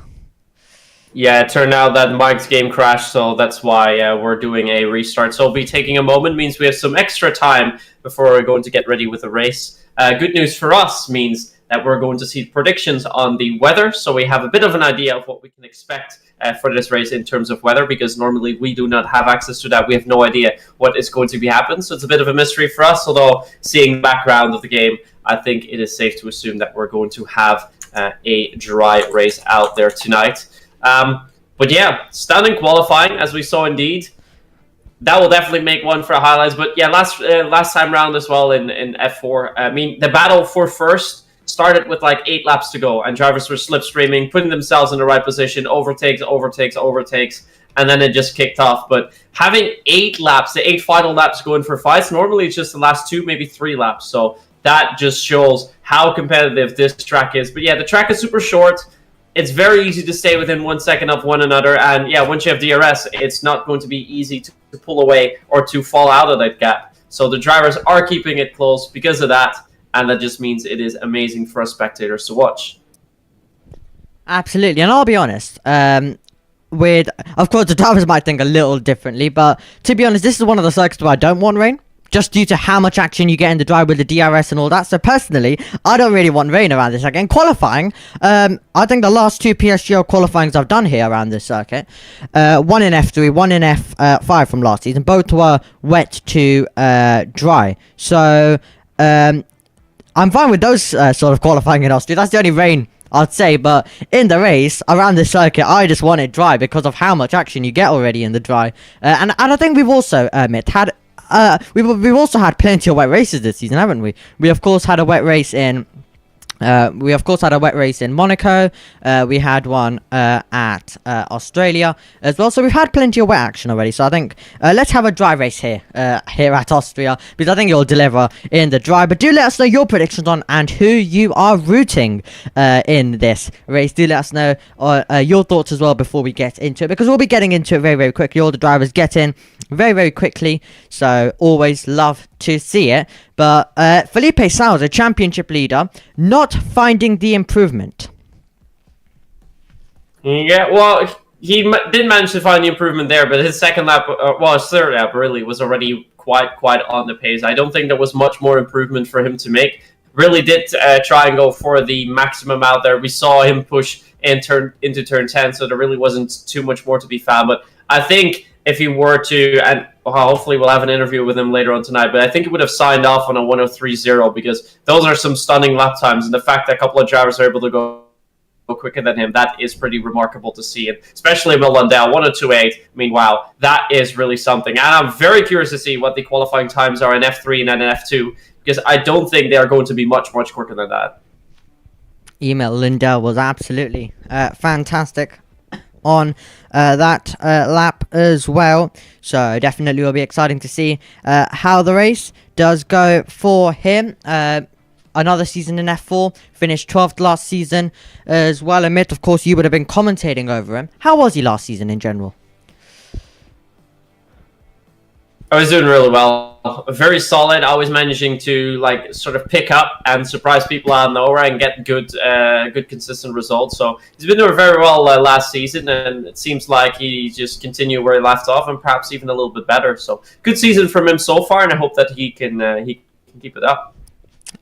Yeah, it turned out that Mike's game crashed, so that's why we're doing a restart. So we'll be taking a moment, means we have some extra time before we're going to get ready with the race. Good news for us means that we're going to see predictions on the weather, so we have a bit of an idea of what we can expect for this race in terms of weather, because normally we do not have access to that. We have no idea what is going to be happening, so it's a bit of a mystery for us, although seeing the background of the game, I think it is safe to assume that we're going to have a dry race out there tonight. But yeah, stunning qualifying, as we saw indeed. That will definitely make one for highlights. But yeah, last time round as well in F4. I mean, the battle for first started with like 8 laps to go, and drivers were slipstreaming, putting themselves in the right position, overtakes, and then it just kicked off. But having 8 laps, the 8 final laps going for fights, normally it's just the last 2, maybe 3 laps. So that just shows how competitive this track is. But yeah, the track is super short. It's very easy to stay within 1 second of one another. And yeah, once you have DRS, it's not going to be easy to pull away or to fall out of that gap. So the drivers are keeping it close because of that. And that just means it is amazing for us spectators to watch. Absolutely. And I'll be honest, of course, the drivers might think a little differently, but to be honest, this is one of the circuits where I don't want rain, just due to how much action you get in the drive with the DRS and all that. So personally, I don't really want rain around this circuit. And qualifying, I think the last 2 PSGL qualifyings I've done here around this circuit, one in F3, one in F5 from last season, both were wet to dry. So I'm fine with those sort of qualifying in Austria. That's the only rain I'd say, but in the race around the circuit, I just want it dry because of how much action you get already in the dry. And I think we've also we've also had plenty of wet races this season, haven't we? We of course had a wet race in Monaco. We had one at Australia as well. So we've had plenty of wet action already. So I think let's have a dry race here at Austria, because I think you'll deliver in the dry. But do let us know your predictions on and who you are rooting in this race. Do let us know your thoughts as well before we get into it, because we'll be getting into it very, very quickly. All the drivers get in very, very quickly. So always love to see it. But Felipe Salza, championship leader, not finding the improvement. Yeah, well, he did manage to find the improvement there, but his second lap, his third lap really was already quite on the pace. I don't think there was much more improvement for him to make. Really did try and go for the maximum out there. We saw him push into turn 10, so there really wasn't too much more to be found. But I think if he were to, and hopefully we'll have an interview with him later on tonight, but I think he would have signed off on a 1:03.0, because those are some stunning lap times, and the fact that a couple of drivers are able to go quicker than him, that is pretty remarkable to see, and especially Milan Dell 1:02.8. I mean, wow, that is really something. And I'm very curious to see what the qualifying times are in F3 and in F2, because I don't think they are going to be much quicker than that. Emil Lindell was absolutely fantastic on that lap as well. So definitely will be exciting to see how the race does go for him. Another season in F4, finished 12th last season as well. Amit, of course, you would have been commentating over him. How was he last season in general? I was doing really well. Very solid. Always managing to sort of pick up and surprise people out of nowhere and get good consistent results. So he's been doing very well last season, and it seems like he just continued where he left off, and perhaps even a little bit better. So good season from him so far, and I hope that he can keep it up.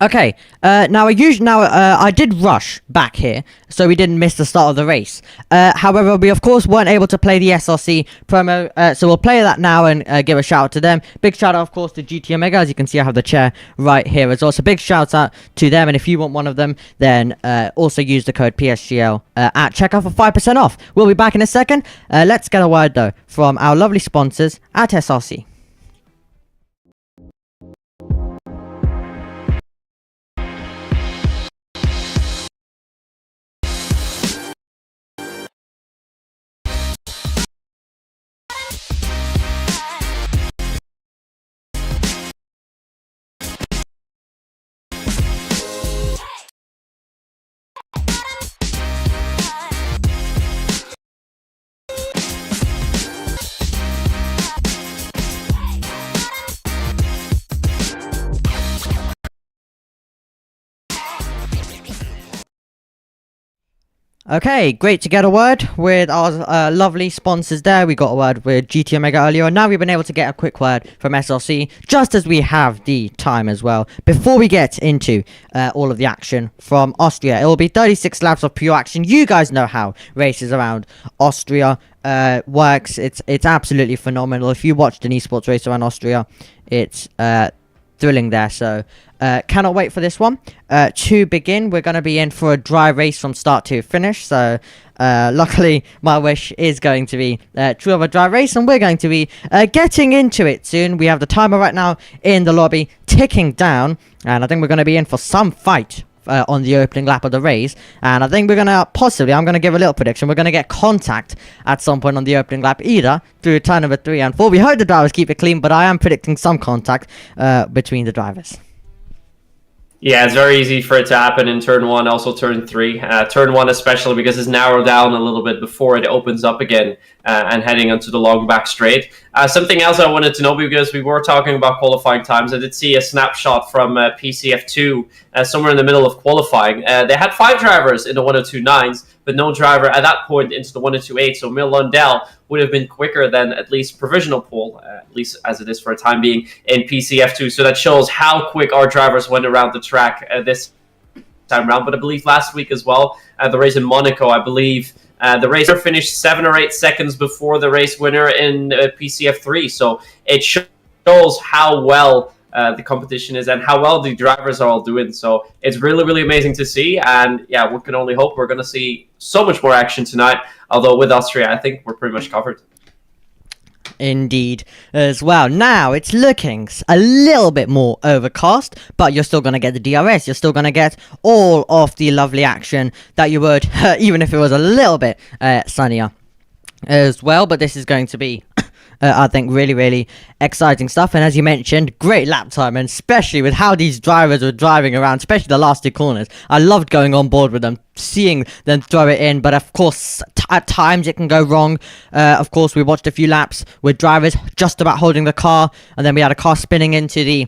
Okay, now I did rush back here, so we didn't miss the start of the race. However, we of course weren't able to play the SRC promo, so we'll play that now and give a shout out to them. Big shout out, of course, to GT Omega. As you can see, I have the chair right here as well. So big shout out to them, and if you want one of them, then also use the code PSGL at checkout for 5% off. We'll be back in a second. Let's get a word though from our lovely sponsors at SRC. Okay, great to get a word with our lovely sponsors there. We got a word with GT Omega earlier, and now we've been able to get a quick word from SLC, just as we have the time as well. Before we get into all of the action from Austria, it will be 36 laps of pure action. You guys know how races around Austria works. It's absolutely phenomenal. If you watched an esports race around Austria, it's thrilling there. So cannot wait for this one. To begin, we're going to be in for a dry race from start to finish. So luckily my wish is going to be true of a dry race, and we're going to be getting into it soon. We have the timer right now in the lobby ticking down, and I think we're going to be in for some fight on the opening lap of the race. And I think we're gonna I'm gonna give a little prediction. We're gonna get contact at some point on the opening lap, either through turn number 3 and 4. We hope the drivers keep it clean, but I am predicting some contact between the drivers. Yeah, it's very easy for it to happen in turn 1, also turn 3. Turn 1 especially because it's narrowed down a little bit before it opens up again and heading onto the long back straight. Something else I wanted to know, because we were talking about qualifying times, I did see a snapshot from PCF2 somewhere in the middle of qualifying. They had 5 drivers in the 1029s, but no driver at that point into the 1028. So Mil Lundell would have been quicker than at least provisional pole, at least as it is for a time being, in PCF2. So that shows how quick our drivers went around the track this time around. But I believe last week as well, the race in Monaco, I believe the racer finished 7 or 8 seconds before the race winner in PCF3. So it shows how well the competition is and how well the drivers are all doing. So it's really, really amazing to see. And yeah, we can only hope we're going to see so much more action tonight. Although with Austria, I think we're pretty much covered. Indeed as well. Now it's looking a little bit more overcast, but you're still going to get the DRS. You're still going to get all of the lovely action that you would even if it was a little bit sunnier as well. But this is going to be I think really, really exciting stuff. And as you mentioned, great lap time, and especially with how these drivers were driving around, especially the last 2 corners. I loved going on board with them, seeing them throw it in, but of course at times it can go wrong. Of course, we watched a few laps with drivers just about holding the car, and then we had a car spinning into the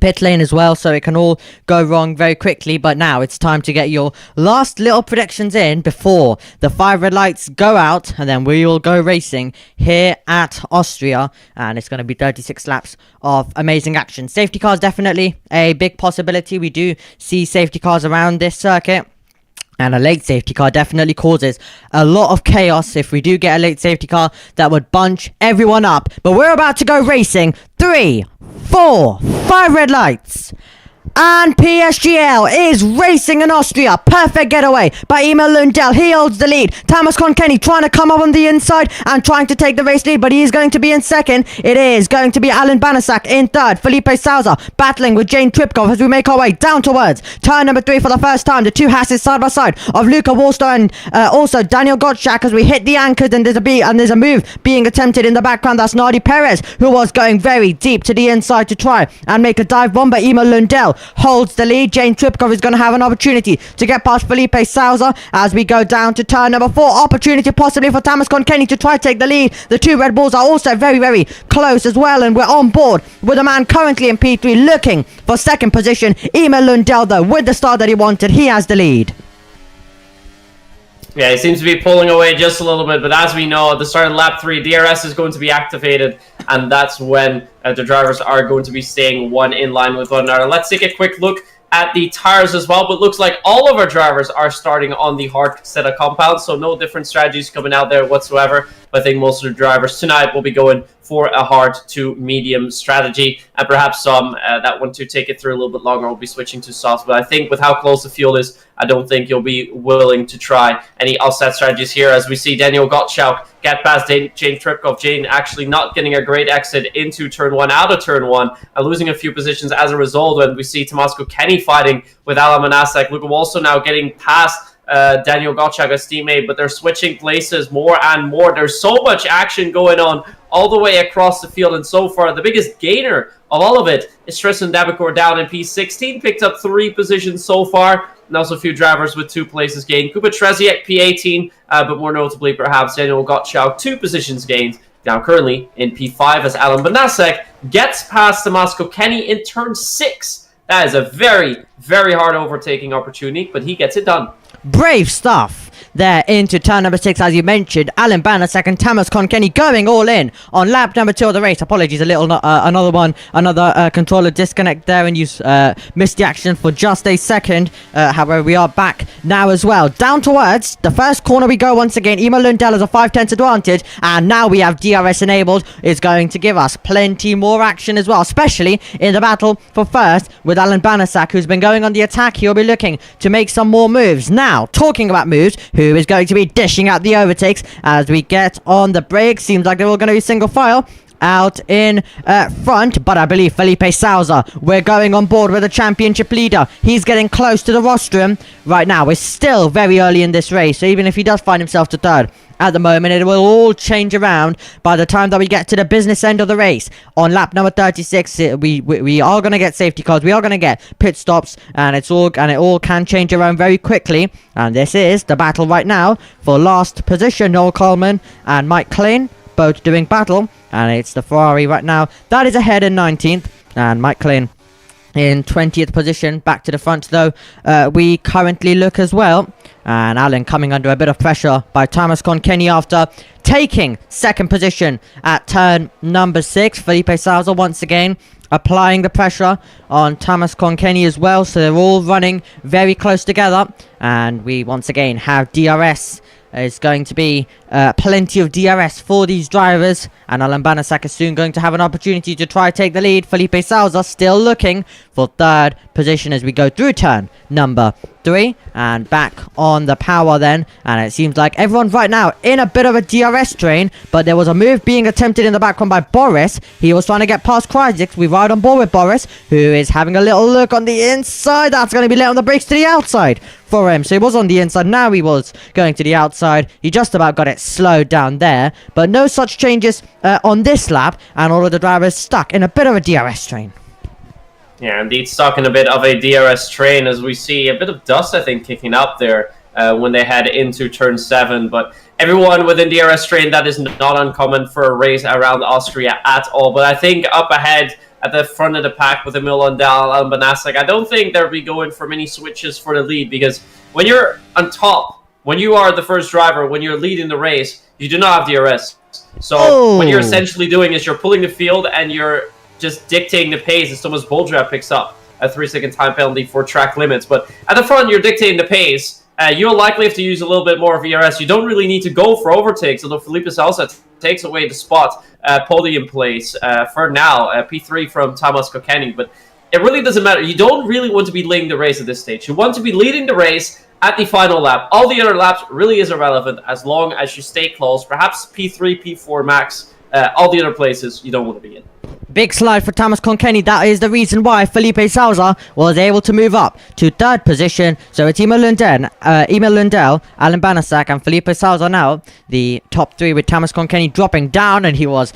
pit lane as well, so it can all go wrong very quickly. But now it's time to get your last little predictions in before the 5 red lights go out, and then we will go racing here at Austria, and it's going to be 36 laps of amazing action. Safety cars definitely a big possibility. We do see safety cars around this circuit, and a late safety car definitely causes a lot of chaos. If we do get a late safety car, that would bunch everyone up. But we're about to go racing. 3, 4, 5 red lights. And PSGL is racing in Austria. Perfect getaway by Emil Lundell. He holds the lead. Thomas Konkenny trying to come up on the inside and trying to take the race lead, but he is going to be in second. It is going to be Alan Banasak in third. Felipe Souza battling with Jane Tripkov as we make our way down towards turn number 3 for the first time. The 2 Hasses side by side of Luca Wallster and also Daniel Gottschalk as we hit the anchors, and there's a move being attempted in the background. That's Nardi Perez, who was going very deep to the inside to try and make a dive bomb, but Emil Lundell holds the lead. Jane Tripkov is going to have an opportunity to get past Felipe Souza as we go down to turn number 4. Opportunity possibly for Thomas Konkenny to try to take the lead. The 2 Red Bulls are also very, very close as well, and we're on board with a man currently in P3 looking for second position. Emil Lundell, though, with the start that he wanted, he has the lead. Yeah, he seems to be pulling away just a little bit, but as we know, at the start of lap 3, DRS is going to be activated, and that's when the drivers are going to be staying one in line with one another. Let's take a quick look at the tires as well, but looks like all of our drivers are starting on the hard set of compounds, so no different strategies coming out there whatsoever. But I think most of the drivers tonight will be going for a hard to medium strategy, and perhaps some that want to take it through a little bit longer will be switching to soft. But I think with how close the field is, I don't think you'll be willing to try any offset strategies here, as we see Daniel Gottschalk get past Jane Tripkov. Jane actually not getting a great exit into turn 1, out of turn 1, and losing a few positions as a result. When we see Tomasko Kenny fighting with Alan Manasek, Luka also now getting past Daniel Gottschalk, as teammate, but they're switching places more and more. There's so much action going on all the way across the field, and so far the biggest gainer of all of it is Tristan Dabicor down in P16, picked up 3 positions so far, and also a few drivers with 2 places gained. Kuba Tresiak P18, but more notably perhaps Daniel Gottschalk 2 positions gained, now currently in P5, as Alan Banasek gets past Tomasko Kenny in turn 6. That is a very, very hard overtaking opportunity, but he gets it done. Brave stuff there into turn number 6, as you mentioned. Alan Banasek and Tamas Kenny going all in on lap number 2 of the race. Apologies, a little another controller disconnect there, and you missed the action for just a second. However, we are back now as well. Down towards the first corner we go once again. Emo Lundell has a 5/10 advantage, and now we have DRS enabled. It's going to give us plenty more action as well, especially in the battle for first with Alan Banasek, who's been going on the attack. He'll be looking to make some more moves. Now, talking about moves, who is going to be dishing out the overtakes as we get on the brakes? Seems like they're all going to be single file out in front, but I believe Felipe Souza, we're going on board with the championship leader. He's getting close to the rostrum right now. We're still very early in this race, so even if he does find himself to third at the moment, it will all change around by the time that we get to the business end of the race. On lap number 36, we are going to get safety cars, we are going to get pit stops, and it all can change around very quickly. And this is the battle right now for last position. Noel Coleman and Mike Klein both doing battle, and it's the Ferrari right now that is ahead in 19th, and Mike Klein in 20th position. Back to the front though, we currently look as well, and Alan coming under a bit of pressure by Thomas Kenny after taking second position at turn number 6. Felipe Souza once again applying the pressure on Thomas Kenny as well, so they're all running very close together, and we once again have DRS. It's going to be plenty of DRS for these drivers, and Alan Banasek is soon going to have an opportunity to try take the lead. Felipe Souza still looking for third position as we go through turn number 3 and back on the power then, and it seems like everyone right now in a bit of a DRS train, but there was a move being attempted in the background by Boris. He was trying to get past Kryzik. We ride on board with Boris, who is having a little look on the inside. That's going to be let on the brakes to the outside for him. So he was on the inside, now he was going to the outside. He just about got it slowed down there, but no such changes on this lap, and all of the drivers stuck in a bit of a DRS train. Yeah, indeed, stuck in a bit of a DRS train, as we see a bit of dust, I think, kicking up there when they head into turn 7. But everyone within DRS train, that is not uncommon for a race around Austria at all. But I think up ahead at the front of the pack with Emil Lundell and Banasek, I don't think they'll be going for many switches for the lead, because when you're on top, when you are the first driver, when you're leading the race, you do not have DRS. So what you're essentially doing is you're pulling the field and you're just dictating the pace as Thomas Boldra picks up a 3-second time penalty for track limits. But at the front, you're dictating the pace. You'll likely have to use a little bit more of VRS. You don't really need to go for overtakes, although Felipe Salsa takes away the spot podium place for now. P3 from Thomas Kenny. But it really doesn't matter. You don't really want to be leading the race at this stage. You want to be leading the race at the final lap. All the other laps really is irrelevant as long as you stay close. Perhaps P3, P4 max. All the other places you don't want to be in. Big slide for Thomas Kenny. That is the reason why Felipe Souza was able to move up to third position. So it's Emil Lundell, Alan Banasek, and Felipe Souza now the top 3, with Thomas Kenny dropping down, and he was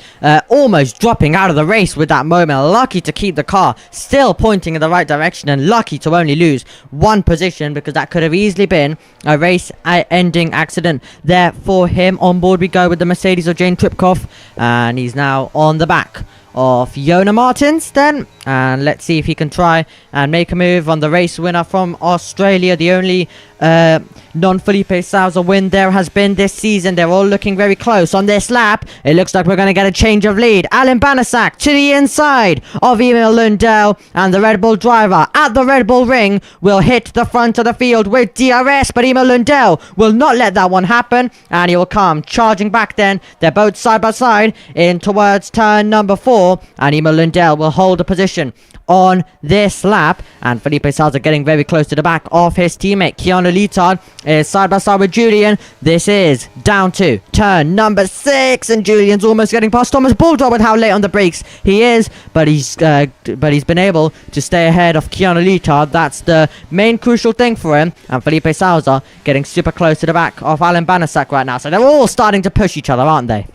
almost dropping out of the race with that moment. Lucky to keep the car still pointing in the right direction, and lucky to only lose 1 position, because that could have easily been a race-ending accident there for him. On board we go with the Mercedes of Jane Tripkov, and he's now on the back of Jona Martins then, and let's see if he can try and make a move on the race winner from Australia, the only non-Felipe Sousa win there has been this season. They're all looking very close on this lap. It looks like we're going to get a change of lead. Alan Banasak to the inside of Emil Lundell, and the Red Bull driver at the Red Bull ring will hit the front of the field with DRS, but Emil Lundell will not let that one happen, and he will come charging back then. They're both side by side in towards turn number 4, and Emil Lundell will hold a position on this lap, and Felipe Sousa getting very close to the back of his teammate. Keanu Litard is side by side with Julian. This is down to turn number 6, and Julian's almost getting past Thomas Bulldog with how late on the brakes he is, but he's been able to stay ahead of Keanu Litard. That's the main crucial thing for him, and Felipe Sousa getting super close to the back of Alan Banasak right now, so they're all starting to push each other, aren't they?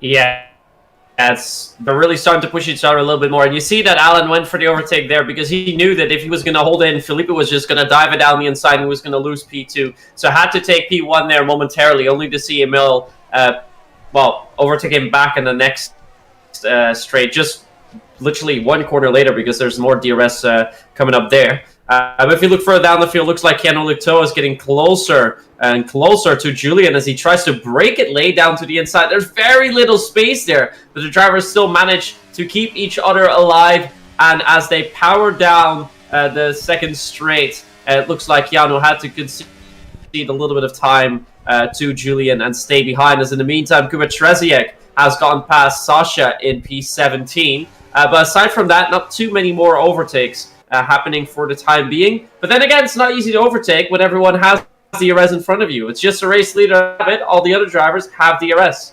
Yeah. They're really starting to push each other a little bit more. And you see that Alan went for the overtake there because he knew that if he was going to hold in, Felipe was just going to dive it down the inside and he was going to lose P2. So had to take P1 there momentarily, only to see Emil, overtake him back in the next straight, just literally 1 quarter later because there's more DRS coming up there. But if you look further down the field, looks like Keanu Lito is getting closer and closer to Julian as he tries to break it lay down to the inside. There's very little space there, but the drivers still manage to keep each other alive. And as they power down the second straight, it looks like Keanu had to concede a little bit of time to Julian and stay behind. As in the meantime, Kuba Treziek has gone past Sasha in P17. But aside from that, not too many more overtakes happening for the time being. But then again, it's not easy to overtake when everyone has DRS in front of you. It's just a race leader of it. All the other drivers have DRS.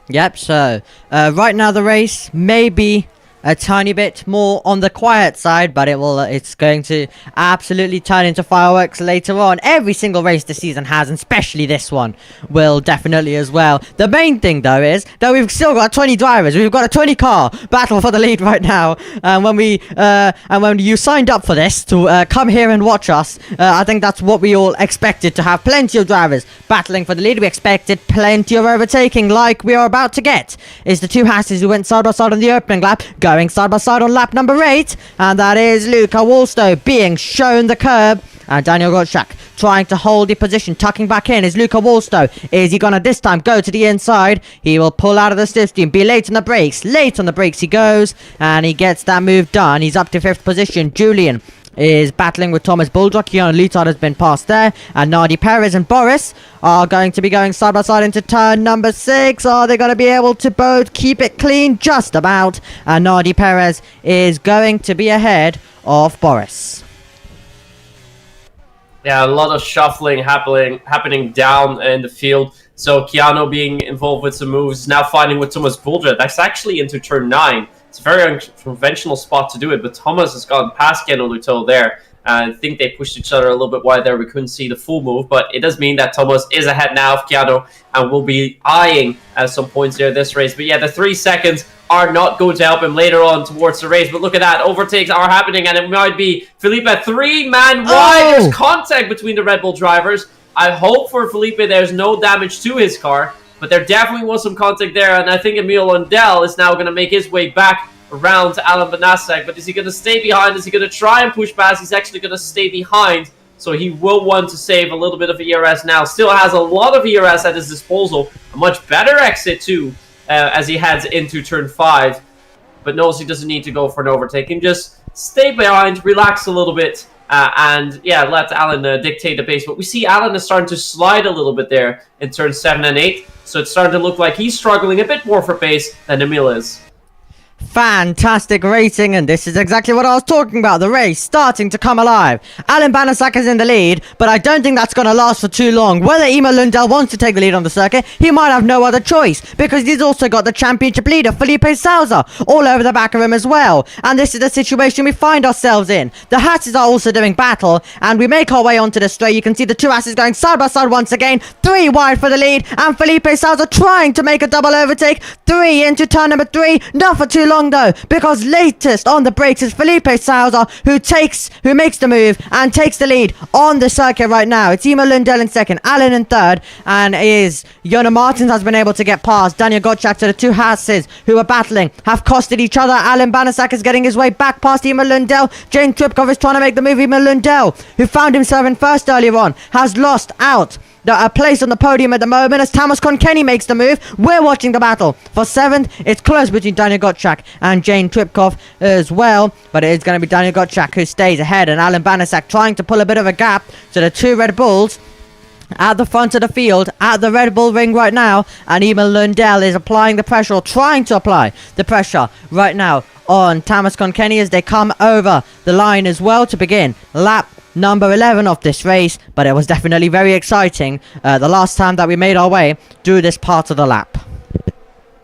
Yep, so right now the race may be a tiny bit more on the quiet side, but it's going to absolutely turn into fireworks later on. Every single race this season has, and especially this one will definitely as well. The main thing though is that we've still got 20 drivers. We've got a 20 car battle for the lead right now. And when you signed up for this to come here and watch us, I think that's what we all expected, to have plenty of drivers battling for the lead. We expected plenty of overtaking, like we are about to get. Is the two Hasses who went side by side on the opening lap going side by side on lap number 8, and that is Luca Wallstow being shown the curb, and Daniel Gottschalk trying to hold the position, tucking back in is Luca Wallstow. Is he gonna this time go to the inside? He will pull out of the slipstream, be late on the brakes he goes, and he gets that move done. He's up to 5th position. Julian is battling with Thomas Bulldog. Keanu Litard has been passed there, and Nardi Perez and Boris are going to be going side by side into turn number 6. Are they going to be able to both keep it clean? Just about. And Nardi Perez is going to be ahead of Boris. Yeah, a lot of shuffling happening down in the field. So Keanu being involved with some moves, now fighting with Thomas Bulldog. That's actually into turn 9. It's a very unconventional spot to do it, but Thomas has gone past Keanu Luto there. I think they pushed each other a little bit wide there. We couldn't see the full move, but it does mean that Thomas is ahead now of Keanu and will be eyeing some points there this race. But yeah, the 3 seconds are not going to help him later on towards the race. But look at that. Overtakes are happening, and it might be Felipe 3-man wide. There's contact between the Red Bull drivers. I hope for Felipe there's no damage to his car, but there definitely was some contact there, and I think Emil Lundell is now going to make his way back around to Alan Banasek. But is he going to stay behind? Is he going to try and push past? He's actually going to stay behind, so he will want to save a little bit of ERS now. Still has a lot of ERS at his disposal. A much better exit, too, as he heads into turn 5. But knows he doesn't need to go for an overtake. He can just stay behind, relax a little bit, and yeah, let Alan dictate the pace. But we see Alan is starting to slide a little bit there in turn 7 and 8. So it's starting to look like he's struggling a bit more for pace than Emil is. Fantastic racing, and this is exactly what I was talking about. The race starting to come alive. Alan Banasak is in the lead, but I don't think that's going to last for too long. Whether Emil Lundell wants to take the lead on the circuit, he might have no other choice, because he's also got the championship leader, Felipe Sousa, all over the back of him as well. And this is the situation we find ourselves in. The Hasses are also doing battle, and we make our way onto the straight. You can see the two Hasses going side by side once again. 3 wide for the lead, and Felipe Sousa trying to make a double overtake. 3 into turn number 3, not for too long. long though, because latest on the brakes is Felipe Salza, who makes the move and takes the lead on the circuit right now. It's Emil Lundell in second, Alan in third, and Jonas Martins has been able to get past Daniel Gottschalk. So the two Hasses who are battling have costed each other. Alan Banasak is getting his way back past Emil Lundell. Jane Tripkov is trying to make the move. Emil Lundell, who found himself in first earlier on, has lost out a place on the podium at the moment as Thomas Konkenny makes the move. We're watching the battle for 7th. It's close between Daniel Gottschalk and Jane Tripkov as well, but it is going to be Daniel Gottschalk who stays ahead, and Alan Banasak trying to pull a bit of a gap. So the two Red Bulls at the front of the field, at the Red Bull ring right now, and Emil Lundell is applying the pressure, or trying to apply the pressure right now on Thomas Konkenny as they come over the line as well to begin lap number 11 of this race. But it was definitely very exciting the last time that we made our way through this part of the lap.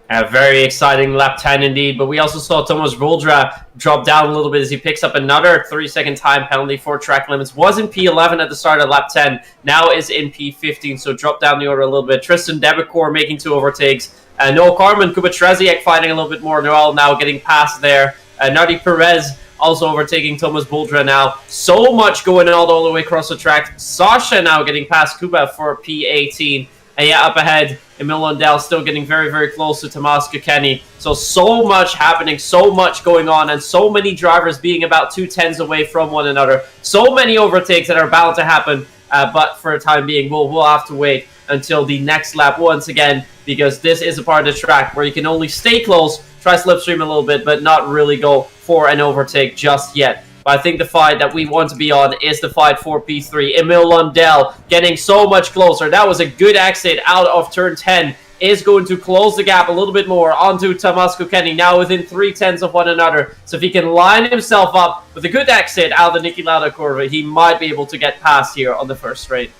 A very exciting lap 10 indeed, but we also saw Thomas Boldra drop down a little bit as he picks up another 3-second time penalty for track limits. Was in P11 at the start of lap 10, now is in P15, so drop down the order a little bit. Tristan Debicor making 2 overtakes. Noah Carmen, Kuba Treziak fighting a little bit more. They're all now getting past there. Nardi Perez also overtaking Thomas Boldra now. So much going on all the way across the track. Sasha now getting past Kuba for P18. And yeah, up ahead, Emil Lundell still getting very, very close to Tomas Kokeni. So much happening, so much going on, and so many drivers being about 2/10s away from one another. So many overtakes that are bound to happen, but for the time being, we'll have to wait until the next lap once again, because this is a part of the track where you can only stay close, try slipstream a little bit, but not really go for an overtake just yet. But I think the fight that we want to be on is the fight for P3. Emil Lundell getting so much closer. That was a good exit out of turn 10. Is going to close the gap a little bit more onto Tomas Kokeni, now within 3/10s of one another. So if he can line himself up with a good exit out of the Niki Lauda curve, he might be able to get past here on the first straight.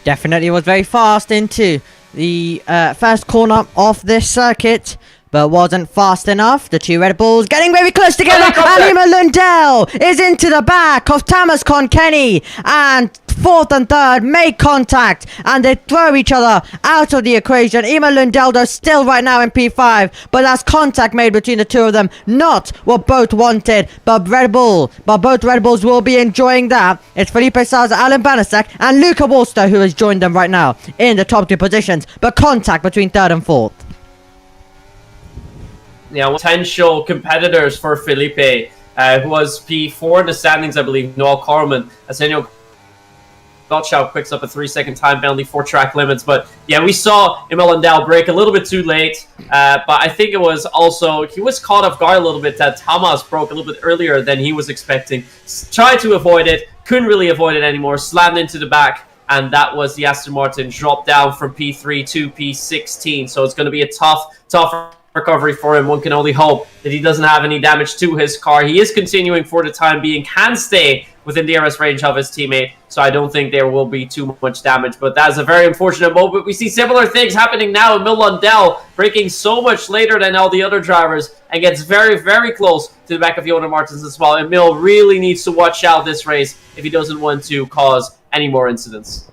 Definitely was very fast into the first corner of this circuit, but wasn't fast enough. The two Red Bulls getting very close together, and Emil Lundell is into the back of Thomas Konkenny, and 4th and 3rd make contact, and they throw each other out of the equation. Emil Lundell though still right now in P5, but that's contact made between the two of them. Not what both wanted, but both Red Bulls will be enjoying that. It's Felipe Salza, Alan Banasak, and Luca Wolster who has joined them right now in the top 2 positions, but contact between 3rd and 4th. Yeah, potential competitors for Felipe, who was P4 in the standings, I believe. Noel Carmen, Arsenio Gottschalk picks up a 3-second time penalty for track limits. But yeah, we saw Emil Lundell break a little bit too late. But I think it was also, he was caught off guard a little bit that Thomas broke a little bit earlier than he was expecting. Tried to avoid it, couldn't really avoid it anymore, slammed into the back. And that was the Aston Martin drop down from P3 to P16. So it's going to be a tough recovery for him. One can only hope that he doesn't have any damage to his car. He is continuing for the time being, can stay within the DRS range of his teammate, so I don't think there will be too much damage, but that is a very unfortunate moment. We see similar things happening now. Emil Lundell breaking so much later than all the other drivers and gets very, very close to the back of Jonas Martins as well. Emil really needs to watch out this race if he doesn't want to cause any more incidents.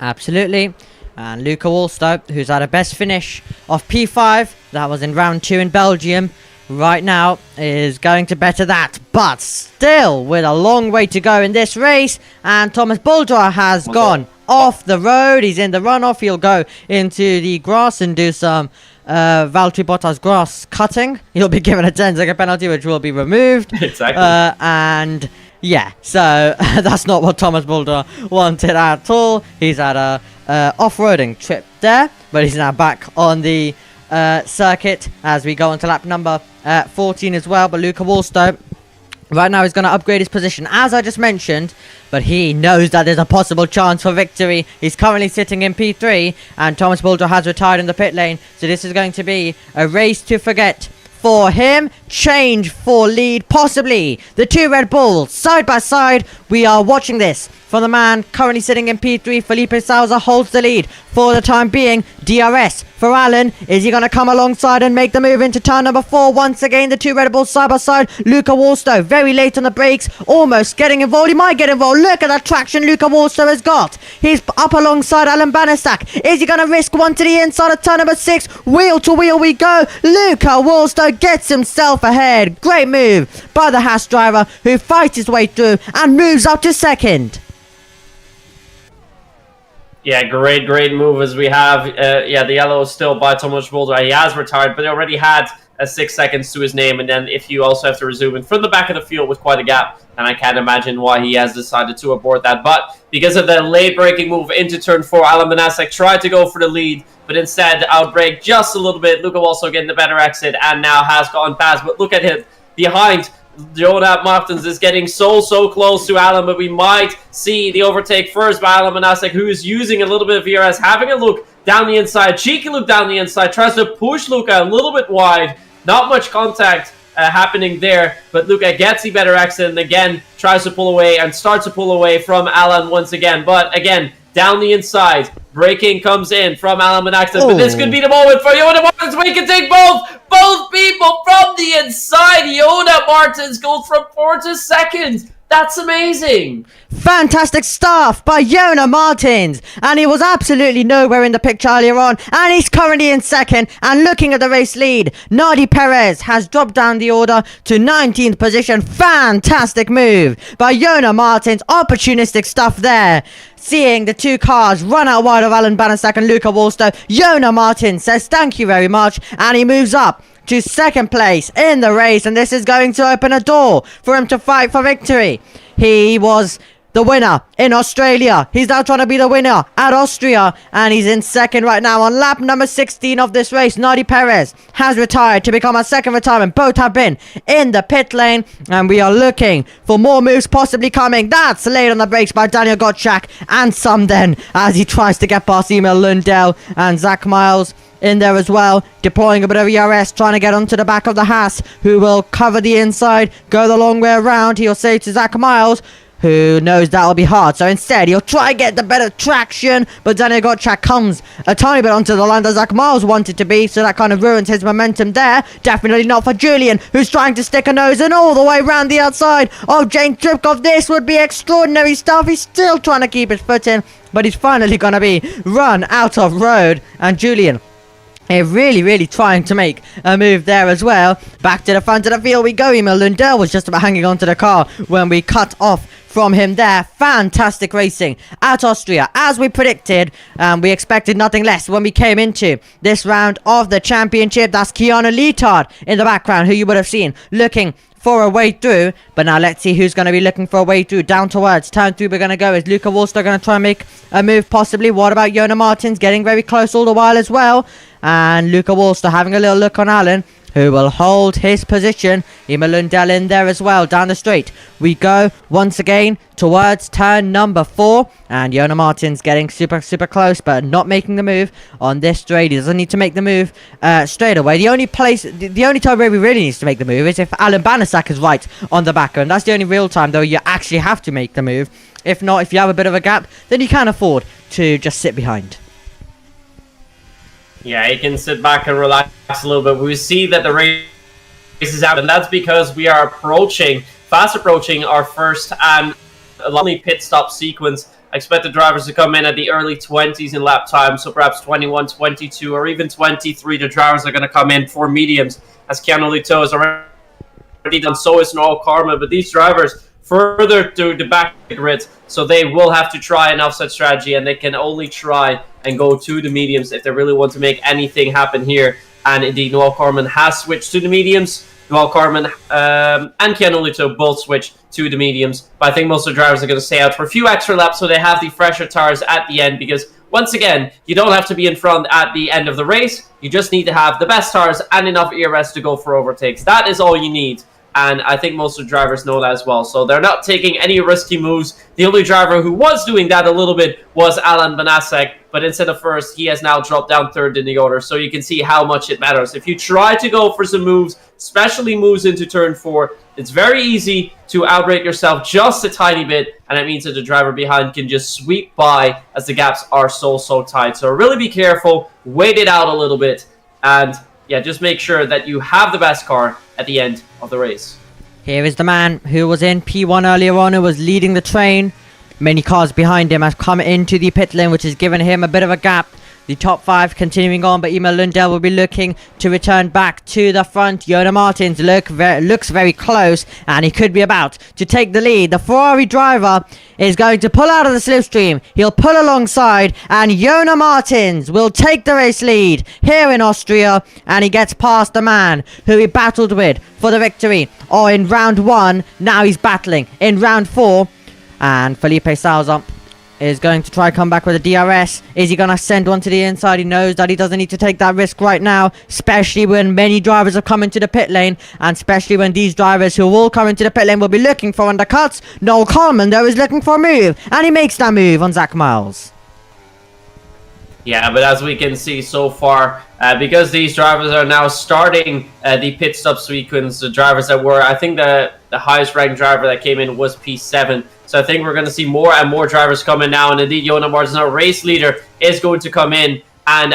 Absolutely. And Luca Wolster, who's had a best finish of P5, that was in round 2 in Belgium, right now is going to better that, but still with a long way to go in this race. And Thomas Boldra has gone off the road. He's in the runoff. He'll go into the grass and do some Valtteri Bottas grass cutting. He'll be given a 10-second penalty, which will be removed. Exactly. And yeah, so that's not what Thomas Boldra wanted at all. He's had a off-roading trip there, but he's now back on the circuit as we go on to lap number 14 as well. But Luca Wolster right now is going to upgrade his position, as I just mentioned, but he knows that there's a possible chance for victory. He's currently sitting in P3, and Thomas Boldra has retired in the pit lane, so this is going to be a race to forget for him. Change for lead, possibly. The two Red Bulls side by side. We are watching this from the man currently sitting in P3. Felipe Salza holds the lead for the time being. DRS for Alan. Is he going to come alongside and make the move into turn number 4? Once again, the two Red Bulls side by side. Luca Wallstow very late on the brakes, almost getting involved. He might get involved. Look at that traction Luca Wallstow has got. He's up alongside Alan Bannersack. Is he going to risk one to the inside of turn number 6? Wheel to wheel we go. Luca Wallstow gets himself ahead. Great move by the Haas driver, who fights his way through and moves up to second. Yeah, great move as we have. Yeah, the yellow is still by Thomas Mulder. He has retired, but he already had 6 seconds to his name. And then if you also have to resume in from the back of the field with quite a gap, and I can't imagine why he has decided to abort that. But because of the late braking move into turn 4, Alan Banasek tried to go for the lead, but instead outbrake just a little bit. Luca also getting the better exit and now has gone past. But look at him behind. Jonah Martins is getting so close to Alan, but we might see the overtake first by Alan Manasek, who is using a little bit of VRS, having a look down the inside, cheeky look down the inside, tries to push Luca a little bit wide. Not much contact happening there, but Luca gets the better exit and again tries to pull away and starts to pull away from Alan once again. But again, down the inside, braking comes in from Alan Manaxis, but this could be the moment for Yoda Martins. We can take both people from the inside. Yoda Martins goes from 4th to 2nd. That's amazing. Fantastic stuff by Yona Martins, and he was absolutely nowhere in the picture earlier on, and he's currently in 2nd and looking at the race lead. Nardi Perez has dropped down the order to 19th position. Fantastic move by Yona Martins. Opportunistic stuff there. Seeing the two cars run out wide of Alan Bannersack and Luca Wallstow, Yona Martins says thank you very much, and he moves up to 2nd place in the race, and this is going to open a door for him to fight for victory. He was the winner in Australia. He's now trying to be the winner at Austria, and he's in 2nd right now on lap number 16 of this race. Nardi Perez has retired to become a 2nd retirement. Both have been in the pit lane, and we are looking for more moves possibly coming. That's laid on the brakes by Daniel Gottschalk, and some then as he tries to get past Emil Lundell and Zach Miles in there as well, deploying a bit of ERS, trying to get onto the back of the Haas, who will cover the inside, go the long way around. He'll say to Zach Miles, who knows that'll be hard, so instead he'll try and get the better traction, but Daniel Gottschalk comes a tiny bit onto the line that Zach Miles wanted to be, so that kind of ruins his momentum there. Definitely not for Julian, who's trying to stick a nose in all the way around the outside of Jane Tripkov. This would be extraordinary stuff. He's still trying to keep his foot in, but he's finally going to be run out of road, and Julian really trying to make a move there as well. Back to the front of the field we go. Emil Lundell was just about hanging onto the car when we cut off from him there. Fantastic racing at Austria, as we predicted. We expected nothing less when we came into this round of the championship. That's Keanu Leotard in the background, who you would have seen looking for a way through. But now let's see who's going to be looking for a way through. Down towards turn 3 we're going to go. Is Luca Wallstow going to try and make a move possibly? What about Yona Martins getting very close all the while as well? And Luca Wallstow having a little look on Alan, who will hold his position. Emil Lundell in there as well. Down the straight we go once again towards turn number 4. And Yona Martins getting super close, but not making the move on this straight. He doesn't need to make the move straight away. The only time where he really needs to make the move is if Alan Bannersack is right on the back end. That's the only real time, though, you actually have to make the move. If not, if you have a bit of a gap, then you can afford to just sit behind. Yeah, he can sit back and relax a little bit. We see that the race is out, and that's because we are fast approaching our first and lonely pit stop sequence. I expect the drivers to come in at the early 20s in lap time, so perhaps 21, 22, or even 23. The drivers are going to come in for mediums, as Keanu Lito has already done. So is Noel Karma, but these drivers further to the back of the grid, so they will have to try an offset strategy, and they can only try and go to the mediums if they really want to make anything happen here. And indeed, Noel Carmen has switched to the mediums. Noel Carmen and Keanu Lito both switched to the mediums, but I think most of the drivers are going to stay out for a few extra laps so they have the fresher tires at the end, because once again, you don't have to be in front at the end of the race. You just need to have the best tires and enough ERS to go for overtakes. That is all you need. And I think most of the drivers know that as well. So they're not taking any risky moves. The only driver who was doing that a little bit was Alan Banasek, but instead of first, he has now dropped down third in the order. So you can see how much it matters. If you try to go for some moves, especially moves into turn 4, it's very easy to outrate yourself just a tiny bit, and it means that the driver behind can just sweep by as the gaps are so tight. So really be careful, wait it out a little bit, and yeah, just make sure that you have the best car at the end of the race. Here is the man who was in P1 earlier on, who was leading the train. Many cars behind him have come into the pit lane, which has given him a bit of a gap. The top 5 continuing on, but Emil Lundell will be looking to return back to the front. Jonas Martins looks very close, and he could be about to take the lead. The Ferrari driver is going to pull out of the slipstream. He'll pull alongside, and Jonas Martins will take the race lead here in Austria, and he gets past the man who he battled with for the victory. Or in round 1, now he's battling in round 4, and Felipe Salza is going to try come back with a DRS. Is he going to send one to the inside? He knows that he doesn't need to take that risk right now, especially when many drivers have come into the pit lane, and especially when these drivers who will come into the pit lane will be looking for undercuts. Noel Coleman, though, is looking for a move, and he makes that move on Zach Miles. Yeah, but as we can see so far, because these drivers are now starting the pit stop sequence, the drivers that were, I think the highest ranked driver that came in was P7. So I think we're going to see more and more drivers coming now. And indeed, Jonas Martins, our race leader, is going to come in. And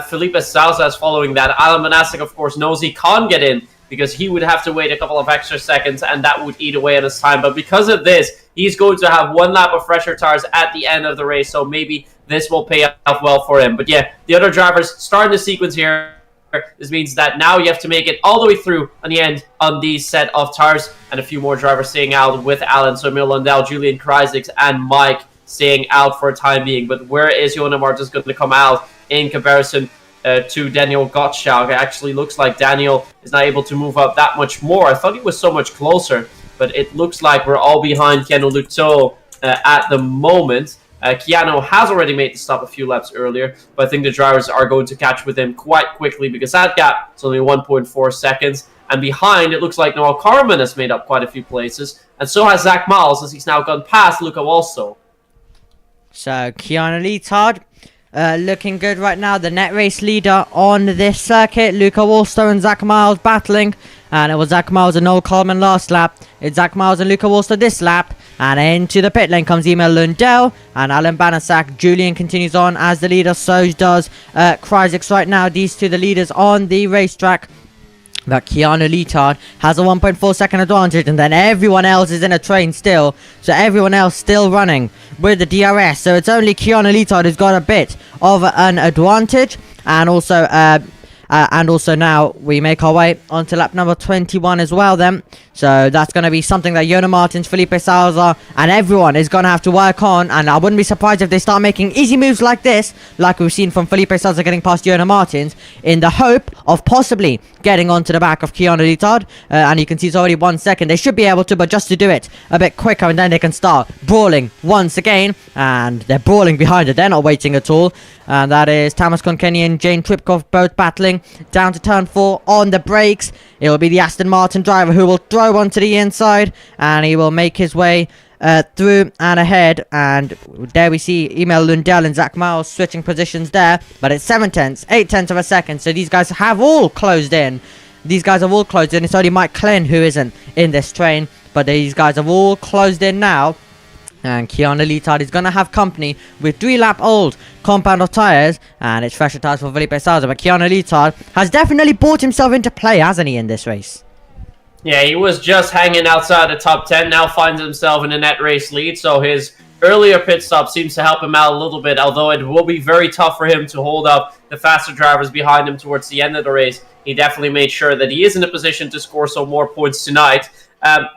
Felipe Salza is following that. Alan Manasek, of course, knows he can't get in because he would have to wait a couple of extra seconds, and that would eat away at his time. But because of this, he's going to have one lap of fresher tires at the end of the race. So maybe this will pay off well for him. But yeah, the other drivers starting the sequence here. This means that now you have to make it all the way through on the end on these set of tires, and a few more drivers staying out with Alan. So Emil Lundell, Julian Kreisig, and Mike staying out for a time being. But where is Jonas Martins going to come out in comparison to Daniel Gottschalk? It actually looks like Daniel is not able to move up that much more. I thought he was so much closer, but it looks like we're all behind Keanu Luto at the moment. Keanu has already made the stop a few laps earlier, but I think the drivers are going to catch with him quite quickly because that gap is only 1.4 seconds. And behind, it looks like Noah Carmen has made up quite a few places, and so has Zach Miles, as he's now gone past Luca also. So Keanu Leetard looking good right now, the net race leader on this circuit. Luca Wolster and Zach Miles battling, and it was Zach Miles and Noel Coleman last lap. It's Zach Miles and Luca Wolster this lap, and into the pit lane comes Emil Lundell and Alan Banasak. Julian continues on as the leader, so does Kreisig right now. These two the leaders on the racetrack. But Keanu Leetard has a 1.4 second advantage, and then everyone else is in a train still. So everyone else still running with the DRS. So it's only Keanu Leetard who's got a bit of an advantage. And also now we make our way onto lap number 21 as well then. So that's going to be something that Jonas Martins, Felipe Salza, and everyone is going to have to work on. And I wouldn't be surprised if they start making easy moves like this, like we've seen from Felipe Salza getting past Jonas Martins, in the hope of possibly getting onto the back of Keanu Leetard. And you can see it's already 1 second. They should be able to, but just to do it a bit quicker, and then they can start brawling once again. And they're brawling behind it. They're not waiting at all. And that is Thomas Konkeni and Jane Tripkov both battling down to turn 4 on the brakes. It will be the Aston Martin driver who will throw onto the inside, and he will make his way through and ahead. And there we see Emil Lundell and Zach Miles switching positions there, but it's 8 tenths of a second. So these guys have all closed in. It's only Mike Klenn who isn't in this train, but these guys have all closed in now. And Keanu Leetard is going to have company with 3-lap-old compound of tyres. And it's fresher tyres for Felipe Salza. But Keanu Leetard has definitely brought himself into play, hasn't he, in this race? Yeah, he was just hanging outside the top 10. Now finds himself in a net race lead. So his earlier pit stop seems to help him out a little bit. Although it will be very tough for him to hold up the faster drivers behind him towards the end of the race. He definitely made sure that he is in a position to score some more points tonight.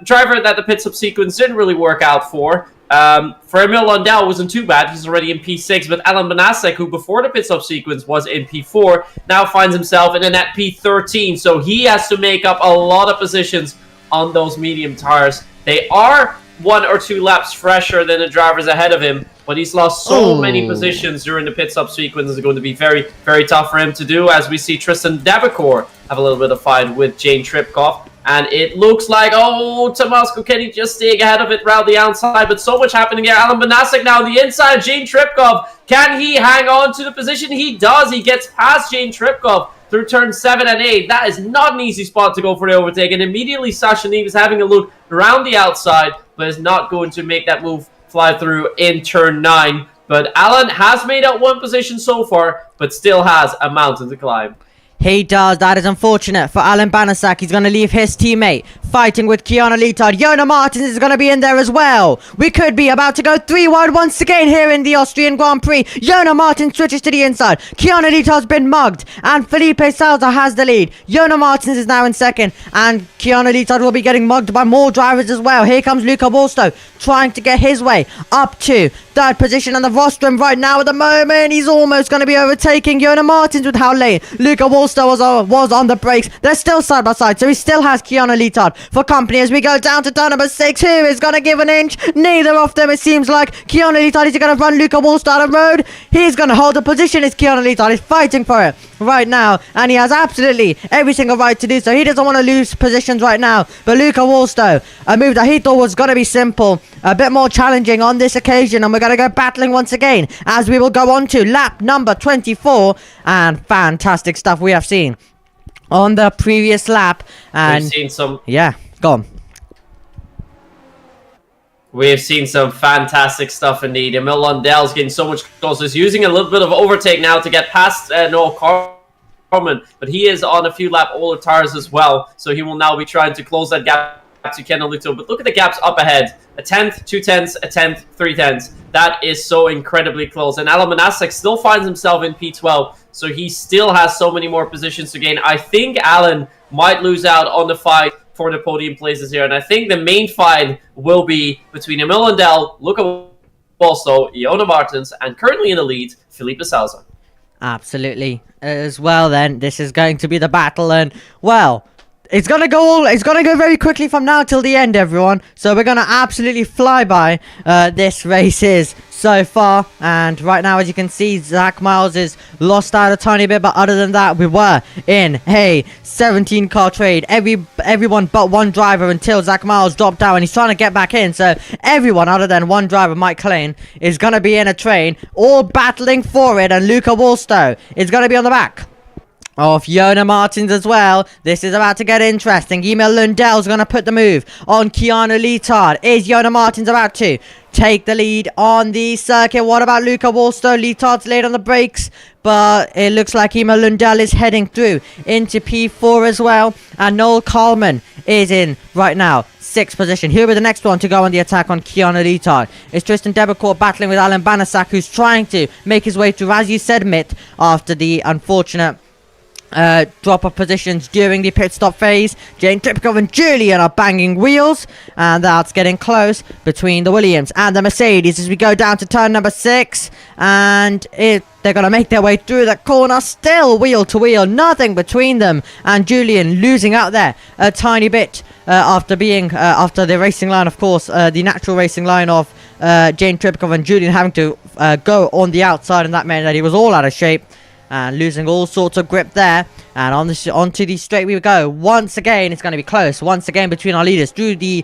Driver that the pit stop sequence didn't really work out for. For Emil Lundell, wasn't too bad. He's already in P6, but Alan Banasek, who before the pit stop sequence was in P4, now finds himself in a net P13. So he has to make up a lot of positions on those medium tires. They are 1 or 2 laps fresher than the drivers ahead of him, but he's lost so many positions during the pit stop sequence. It's going to be very, very tough for him to do, as we see Tristan Debecourt have a little bit of fight with Jane Tripkov. And it looks like, oh, Tomasko, can he just stay ahead of it around the outside? But so much happening here. Alan Banasek now on the inside. Gene Tripkov, can he hang on to the position? He does. He gets past Gene Tripkov through turn 7 and 8. That is not an easy spot to go for the overtake. And immediately Sasha Neves having a look around the outside, but is not going to make that move fly through in turn 9. But Alan has made out one position so far, but still has a mountain to climb. He does. That is unfortunate for Alan Banasak. He's going to leave his teammate fighting with Kiana Leotard. Jona Martins is going to be in there as well. We could be about to go 3 wide once again here in the Austrian Grand Prix. Jona Martins switches to the inside. Kiana Leotard's been mugged. And Felipe Salza has the lead. Jona Martins is now in second. And Kiana Leotard will be getting mugged by more drivers as well. Here comes Luca Bolsto trying to get his way up to third position on the rostrum right now at the moment. He's almost going to be overtaking Jona Martins with how late Luca Bolsto was on the brakes. They're still side by side, so he still has Kiana Leotard for company as we go down to turn number 6. Who is going to give an inch? Neither of them, it seems like. Kiana Leotard is going to run Luca Bolsto out of road. He's going to hold the position as Kiana Leotard is fighting for it right now, and he has absolutely every single right to do so. He doesn't want to lose positions right now, but Luca Bolsto, a move that he thought was going to be simple, a bit more challenging on this occasion, and we're going to go battling once again as we will go on to lap number 24. And fantastic stuff we have seen on the previous lap. And we've seen some, yeah, go on. We've seen some fantastic stuff indeed. Emil Lundell's getting so much closer. He's using a little bit of overtake now to get past Noel Carmen, but he is on a few lap older tires as well, so he will now be trying to close that gap to Ken Olito. But look at the gaps up ahead. A 10th, 2 tenths, a 10th, 3 tenths. That is so incredibly close. And Alan Manasek still finds himself in P12, so he still has so many more positions to gain. I think Alan might lose out on the fight for the podium places here, and I think the main fight will be between Emil Lundell, Luca Bolsto, Jona Martins, and currently in the lead, Felipe Salza. Absolutely. As well then, this is going to be the battle, and well, it's gonna go very quickly from now till the end, everyone. So we're gonna absolutely fly by this race is so far. And right now, as you can see, Zach Miles is lost out a tiny bit, but other than that, we were in a 17 car trade. Everyone but one driver until Zach Miles dropped out and he's trying to get back in. So everyone other than one driver, Mike Klein, is gonna be in a train, all battling for it, and Luca Wolstow is gonna be on the back of Jona Martins as well. This is about to get interesting. Emil Lundell's going to put the move on Kiana Leotard. Is Jona Martins about to take the lead on the circuit? What about Luca Wolstow? Leotard's late on the brakes, but it looks like Emil Lundell is heading through into P4 as well. And Noel Carlman is in right now 6th position. Here with the next one to go on the attack on Kiana Leotard. It's Tristan Debecourt battling with Alan Banasak, who's trying to make his way through, as you said, Mitt, after the unfortunate drop of positions during the pit stop phase. Jane Tripkov and Julian are banging wheels, and that's getting close between the Williams and the Mercedes as we go down to turn number 6, and they're gonna make their way through that corner, still wheel to wheel, nothing between them, and Julian losing out there a tiny bit after being after the racing line, of course, the natural racing line of Jane Tripkov and Julian having to go on the outside, and that meant that he was all out of shape and losing all sorts of grip there. And onto the straight we go. Once again, it's going to be close. Once again between our leaders. Through the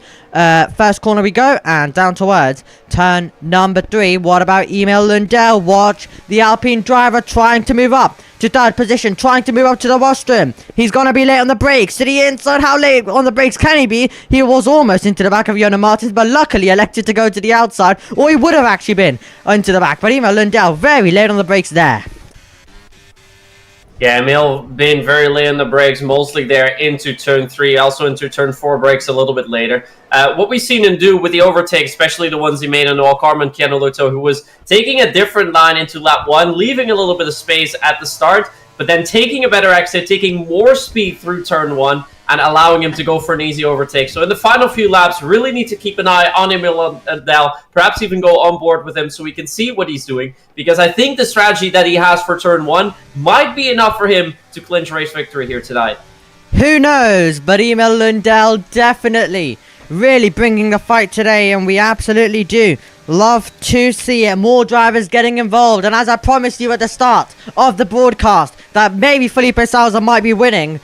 first corner we go, and down towards turn number 3. What about Emil Lundell? Watch the Alpine driver trying to move up to third position, trying to move up to the rostrum. He's going to be late on the brakes. To the inside, how late on the brakes can he be? He was almost into the back of Jona Martins, but luckily elected to go to the outside, or he would have actually been into the back. But Emil Lundell very late on the brakes there. Yeah, Emil being very late on the brakes, mostly there into turn 3, also into turn 4 brakes a little bit later. What we've seen him do with the overtake, especially the ones he made on Noel Carmen Kianoloto, who was taking a different line into lap 1, leaving a little bit of space at the start, but then taking a better exit, taking more speed through turn 1, and allowing him to go for an easy overtake. So in the final few laps, really need to keep an eye on Emil Lundell, perhaps even go on board with him so we can see what he's doing, because I think the strategy that he has for turn 1 might be enough for him to clinch race victory here tonight. Who knows, but Emil Lundell definitely really bringing the fight today, and we absolutely do love to see it. More drivers getting involved, and as I promised you at the start of the broadcast, that maybe Felipe Salza might be winning.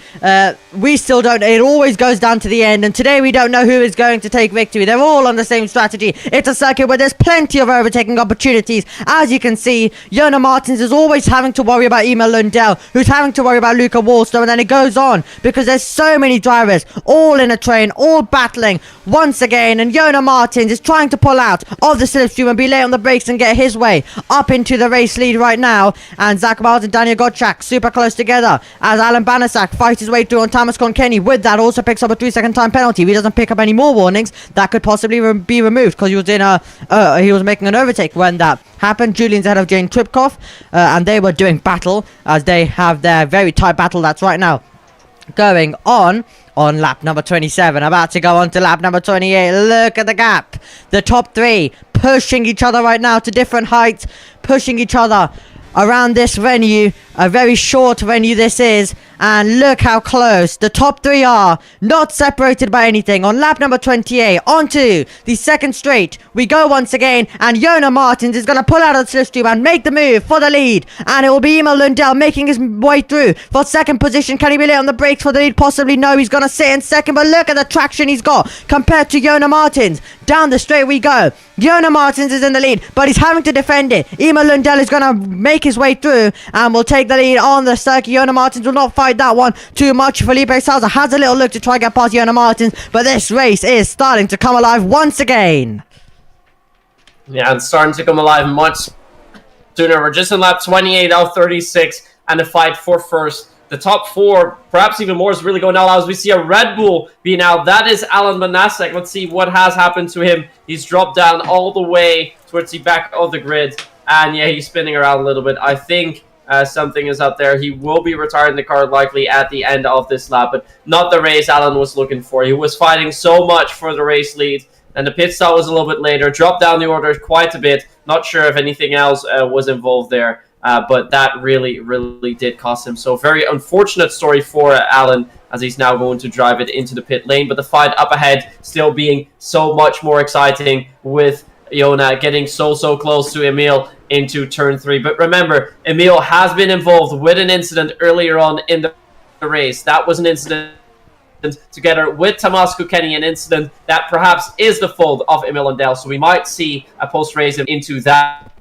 We still don't. It always goes down to the end, and today we don't know who is going to take victory. They're all on the same strategy. It's a circuit where there's plenty of overtaking opportunities. As you can see, Jonas Martins is always having to worry about Emil Lundell, who's having to worry about Luca Wallstrom, and then it goes on because there's so many drivers all in a train, all battling once again, and Jonas Martins is trying to pull out of the slipstream and be late on the brakes and get his way up into the race lead right now. And Zach Miles and Daniel Gottschalk super close together as Alan Banasak fights his way through on Thomas Conkenny. With that, also picks up a 3-second time penalty. If he doesn't pick up any more warnings, that could possibly be removed because he was in he was making an overtake when that happened. Julian's ahead of Jane Tripkov, and they were doing battle as they have their very tight battle that's right now going on lap number 27, about to go on to lap number 28. Look at the gap. The top three pushing each other right now to different heights, pushing each other around this venue. A very short venue this is, and look how close the top three are, not separated by anything. On lap number 28, onto the second straight we go once again, and Jonas Martins is going to pull out of the slipstream and make the move for the lead, and it will be Emil Lundell making his way through for second position. Can he be late on the brakes for the lead? Possibly no. He's going to sit in second, but look at the traction he's got compared to Jonas Martins. Down the straight we go. Jonas Martins is in the lead, but he's having to defend it. Emil Lundell is going to make his way through and will take the lead on the circuit. Jonas Martins will not fight that one too much. Felipe Salza has a little look to try and get past Jonas Martins, but this race is starting to come alive once again. Yeah, it's starting to come alive much sooner. We're just in lap 28 out of 36, and the fight for first. The top four, perhaps even more, is really going out as we see a Red Bull being out. That is Alan Manasek. Let's see what has happened to him. He's dropped down all the way towards the back of the grid. And yeah, he's spinning around a little bit. I think something is up there. He will be retiring the car likely at the end of this lap, but not the race Alan was looking for. He was fighting so much for the race lead, and the pit stop was a little bit later. Dropped down the order quite a bit. Not sure if anything else was involved there. But that really did cost him. So very unfortunate story for Alan, as he's now going to drive it into the pit lane. But the fight up ahead still being so much more exciting, with Jona getting so close to Emil into turn 3. But remember, Emil has been involved with an incident earlier on in the race. That was an incident together with Tomas Kukeni, an incident that perhaps is the fault of Emil Lundell. So we might see a post-race into that.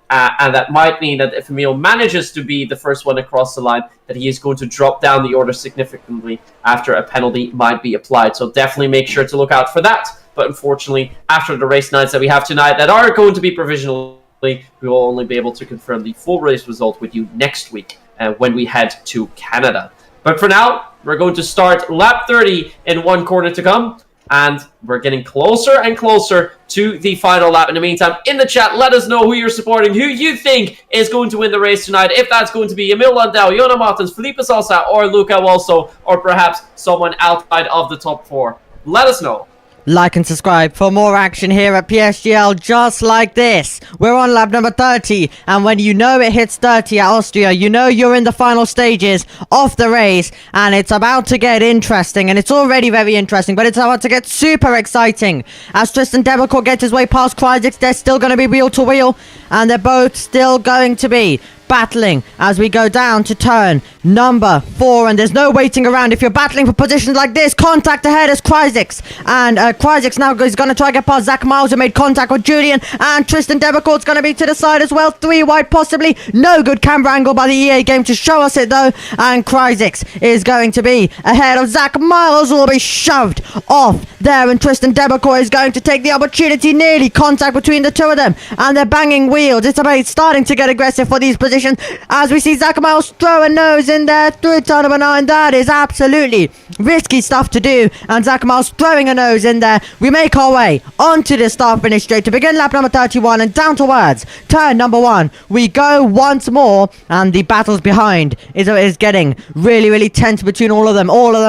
And that might mean that if Emil manages to be the first one across the line, that he is going to drop down the order significantly after a penalty might be applied. So definitely make sure to look out for that. But unfortunately, after the race nights that we have tonight that are going to be provisionally, we will only be able to confirm the full race result with you next week when we head to Canada. But for now, we're going to start lap 30 in one corner to come. And we're getting closer and closer to the final lap. In the meantime, in the chat, let us know who you're supporting, who you think is going to win the race tonight. If that's going to be Emil Lundell, Jonas Martins, Felipe Salza, or Luca Walso, or perhaps someone outside of the top 4. Let us know. Like and subscribe for more action here at PSGL just like this. We're on lap number 30, and when you know it hits 30 at Austria, you know you're in the final stages of the race, and it's about to get interesting, and it's already very interesting, but it's about to get super exciting. As Tristan Debecourt gets his way past Kryzik, they're still going to be wheel to wheel, and they're both still going to be battling as we go down to turn number 4, and there's no waiting around. If you're battling for positions like this, contact ahead is Kryzik, and Kryzik now is going to try to get past Zach Miles, who made contact with Julian, and Tristan Debecourt's going to be to the side as well, 3 wide possibly. No good camera angle by the EA game to show us it though, and Kryzik is going to be ahead of Zach Miles, will be shoved off there, and Tristan Debecourt is going to take the opportunity. Nearly contact between the two of them, and they're banging wheels. It's about starting to get aggressive for these positions as we see Zach Miles throw a nose in there through turn number 9. That is absolutely risky stuff to do, and Zach Miles throwing a nose in there. We make our way onto the start finish straight to begin lap number 31, and down towards turn number 1 we go once more, and the battles behind is getting really tense between all of them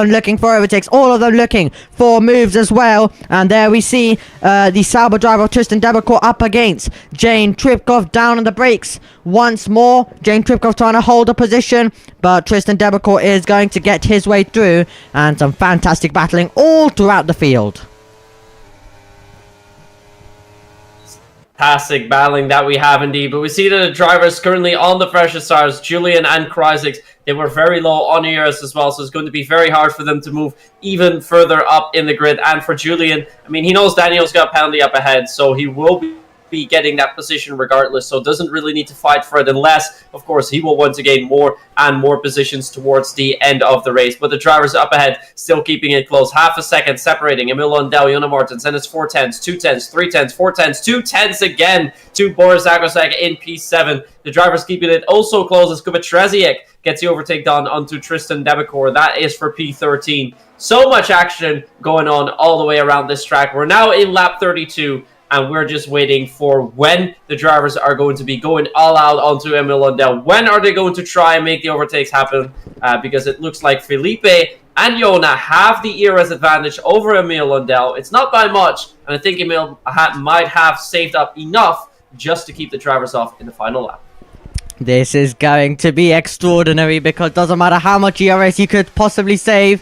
looking for overtakes, all of them looking for moves as well. And there we see the Sauber driver Tristan Debecourt up against Jane Tripkov down on the brakes once more. Jane Tripkov trying to hold a position, but Tristan Debecourt is going to get his way through, and some fantastic battling all throughout the field. Fantastic battling that we have indeed. But we see that the drivers currently on the freshest tires, Julian and Kryzik, they were very low on ERS as well, so it's going to be very hard for them to move even further up in the grid. And for Julian, I mean, he knows Daniel's got a penalty up ahead, so he will be getting that position regardless, so doesn't really need to fight for it unless, of course, he will want to gain more and more positions towards the end of the race. But the drivers up ahead still keeping it close. Half a second separating Emil Lundell, Jona Martins, and it's 4 tenths, 2 tenths, 3 tenths, 4 tenths, 2 tenths again to Boris Zagosek in P7. The drivers keeping it also close as Kuba Treziek gets the overtake done onto Tristan Debicor. That is for P13. So much action going on all the way around this track. We're now in lap 32. And we're just waiting for when the drivers are going to be going all out onto Emil Lundell. When are they going to try and make the overtakes happen? Because it looks like Felipe and Jona have the ERS advantage over Emil Lundell. It's not by much, and I think Emil might have saved up enough just to keep the drivers off in the final lap. This is going to be extraordinary because it doesn't matter how much ERS you could possibly save.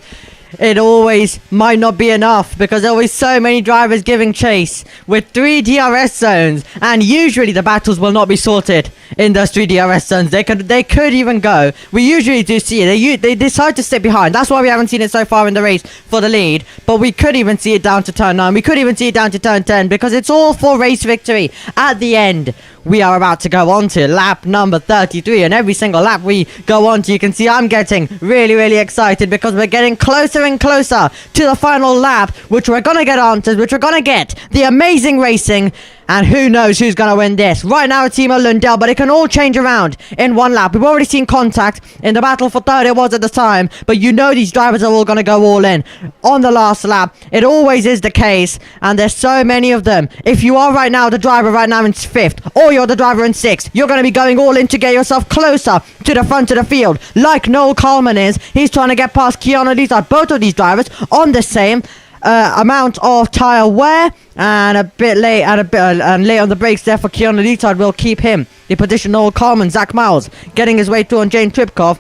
It always might not be enough because there are always so many drivers giving chase with 3 DRS zones, and usually the battles will not be sorted in those 3 DRS zones. They could even go. We usually do see it. They decide to sit behind. That's why we haven't seen it so far in the race for the lead. But we could even see it down to turn 9. We could even see it down to turn 10 because it's all for race victory at the end. We are about to go on to lap number 33, and every single lap we go on to, you can see I'm getting really excited because we're getting closer and closer to the final lap, which we're gonna get answers, which we're gonna get the amazing racing, and who knows who's gonna win this. Right now it's Emil Lundell, but it can all change around in one lap. We've already seen contact in the battle for third, it was at the time, but you know these drivers are all gonna go all in on the last lap. It always is the case, and there's so many of them. If you are right now the driver right now in 5th, or you're the driver in 6th, you're going to be going all in to get yourself closer to the front of the field, like Noel Coleman is. He's trying to get past Keanu Lizard. Both of these drivers on the same amount of tire wear, and a bit late and late on the brakes there for Keanu Lizard will keep him the position. Noel Coleman, Zach Miles getting his way through on Jane Tripkov.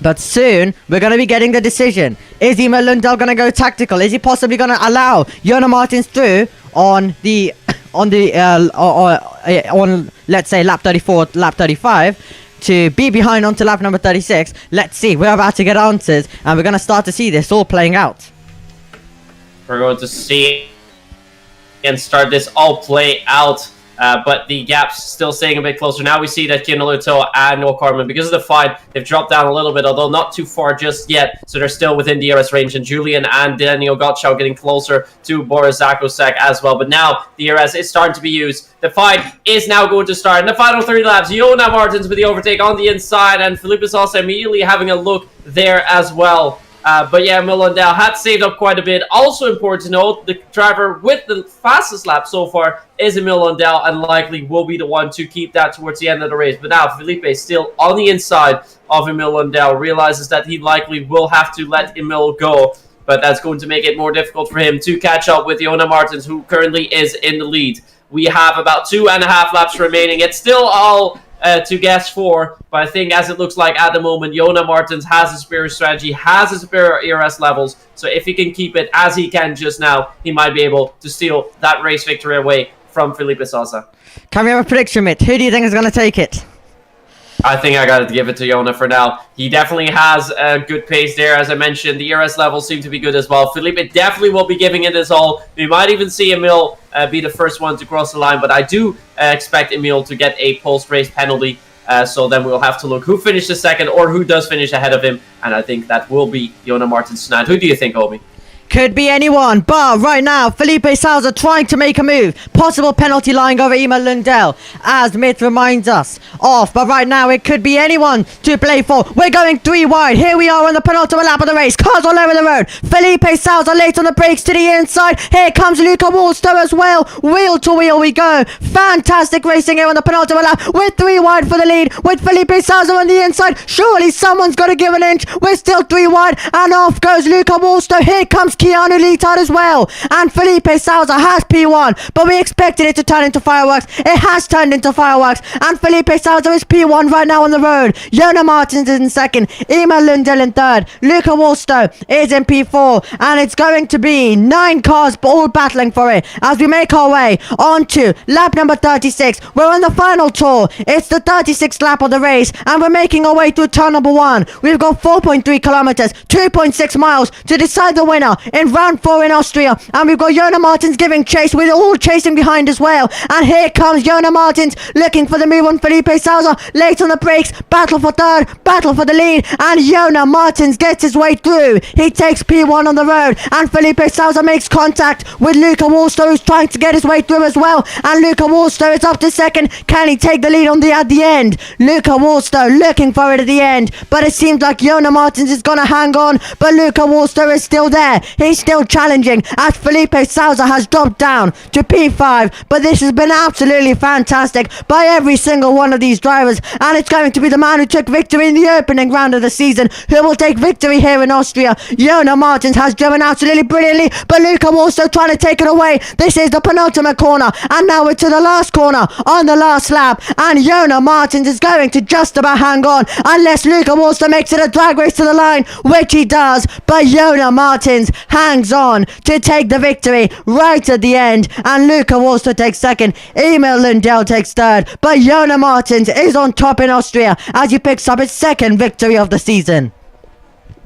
But soon, we're going to be getting the decision. Is Emil Lundell going to go tactical? Is he possibly going to allow Jona Martins through on let's say lap 34, lap 35, to be behind onto lap number 36? Let's see. We're about to get answers, and we're going to start to see this all playing out. We're going to see and start this all play out. But the gap's still staying a bit closer. Now we see that Kianaluto and Noel Carmen, because of the fight, they've dropped down a little bit, although not too far just yet. So they're still within DRS range. And Julian and Daniel Gottschalk getting closer to Boris Zakosek as well. But now DRS is starting to be used. The fight is now going to start in the final 3 laps. Jona Martins with the overtake on the inside, and Felipe is also immediately having a look there as well. But yeah, Emil Lundell had saved up quite a bit. Also important to note, the driver with the fastest lap so far is Emil Lundell, and likely will be the one to keep that towards the end of the race. But now Felipe is still on the inside of Emil Lundell, realizes that he likely will have to let Emil go. But that's going to make it more difficult for him to catch up with Jona Martins, who currently is in the lead. We have about 2.5 laps remaining. It's still all to guess for, but I think as it looks like at the moment, Jona Martins has a superior strategy, has a superior ERS levels, so if he can keep it as he can just now, he might be able to steal that race victory away from Felipe Sosa. Can we have a prediction, Mitt? Who do you think is going to take it? I think I got to give it to Jona for now. He definitely has a good pace there. As I mentioned, the ERS levels seem to be good as well. Felipe definitely will be giving it his all. We might even see Emil be the first one to cross the line, but I do expect Emil to get a post-race penalty. So then we'll have to look who finishes second or who does finish ahead of him. And I think that will be Jona Martins tonight. Who do you think, Obi? Could be anyone, but right now, Felipe Sousa trying to make a move. Possible penalty lying over Emil Lundell, as Mitt reminds us of. But right now, it could be anyone to play for. We're going 3 wide. Here we are on the penultimate lap of the race. Cars all over the road. Felipe Sousa late on the brakes to the inside. Here comes Luca Wallstow as well. Wheel to wheel we go. Fantastic racing here on the penultimate lap. We're 3 wide for the lead with Felipe Sousa on the inside. Surely someone's got to give an inch. We're still 3 wide, and off goes Luca Wallstow. Here comes Keanu Litard as well. And Felipe Salza has P1, but we expected it to turn into fireworks. It has turned into fireworks. And Felipe Salza is P1 right now on the road. Jonah Martins is in second. Emil Lundell in third. Luca Wolstow is in P4. And it's going to be 9 cars all battling for it as we make our way on to lap number 36. We're on the final tour. It's the 36th lap of the race, and we're making our way through turn number 1. We've got 4.3 kilometers, 2.6 miles to decide the winner in round 4 in Austria. And we've got Jonah Martins giving chase. We're all chasing behind as well. And here comes Jonah Martins looking for the move on Felipe Salza. Late on the brakes, battle for third, battle for the lead, and Jonah Martins gets his way through. He takes P1 on the road, and Felipe Salza makes contact with Luca Wolstow, who's trying to get his way through as well. And Luca Wolstow is up to second. Can he take the lead at the end? Luca Wolstow looking for it at the end, but it seems like Jonah Martins is gonna hang on, but Luca Wolstow is still there. He's still challenging as Felipe Salza has dropped down to P5, but this has been absolutely fantastic by every single one of these drivers, and it's going to be the man who took victory in the opening round of the season who will take victory here in Austria. Jonah Martins has driven absolutely brilliantly, but Luca Wolstow trying to take it away. This is the penultimate corner, and now we're to the last corner on the last lap, and Jonah Martins is going to just about hang on unless Luca Wolstow makes it a drag race to the line, which he does, but Jonah Martins hangs on to take the victory right at the end, and Luca Wolstow takes second, Emil Lundell takes third, but Jonah Martins is on top in Austria as he picks up his second victory of the season.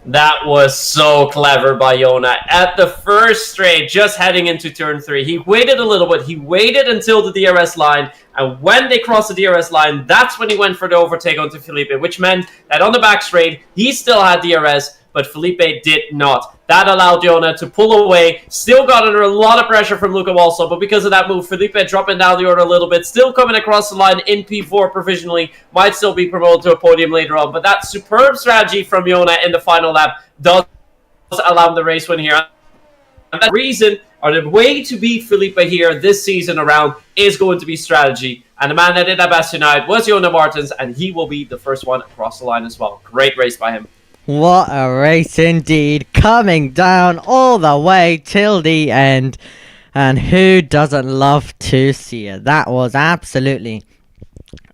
That was so clever by Jonah. At the first straight, just heading into turn 3, he waited a little bit. He waited until the DRS line, and when they crossed the DRS line, that's when he went for the overtake onto Felipe, which meant that on the back straight, he still had DRS, but Felipe did not. That allowed Jonah to pull away. Still got under a lot of pressure from Luca also, but because of that move, Felipe dropping down the order a little bit, still coming across the line in P4 provisionally, might still be promoted to a podium later on, but that superb strategy from Jonah in the final lap does allow him the race win here. And that reason, or the way to beat Felipe here this season around, is going to be strategy. And the man that did that best tonight was Jonah Martins, and he will be the first one across the line as well. Great race by him. What a race indeed, coming down all the way till the end, and who doesn't love to see it? That was absolutely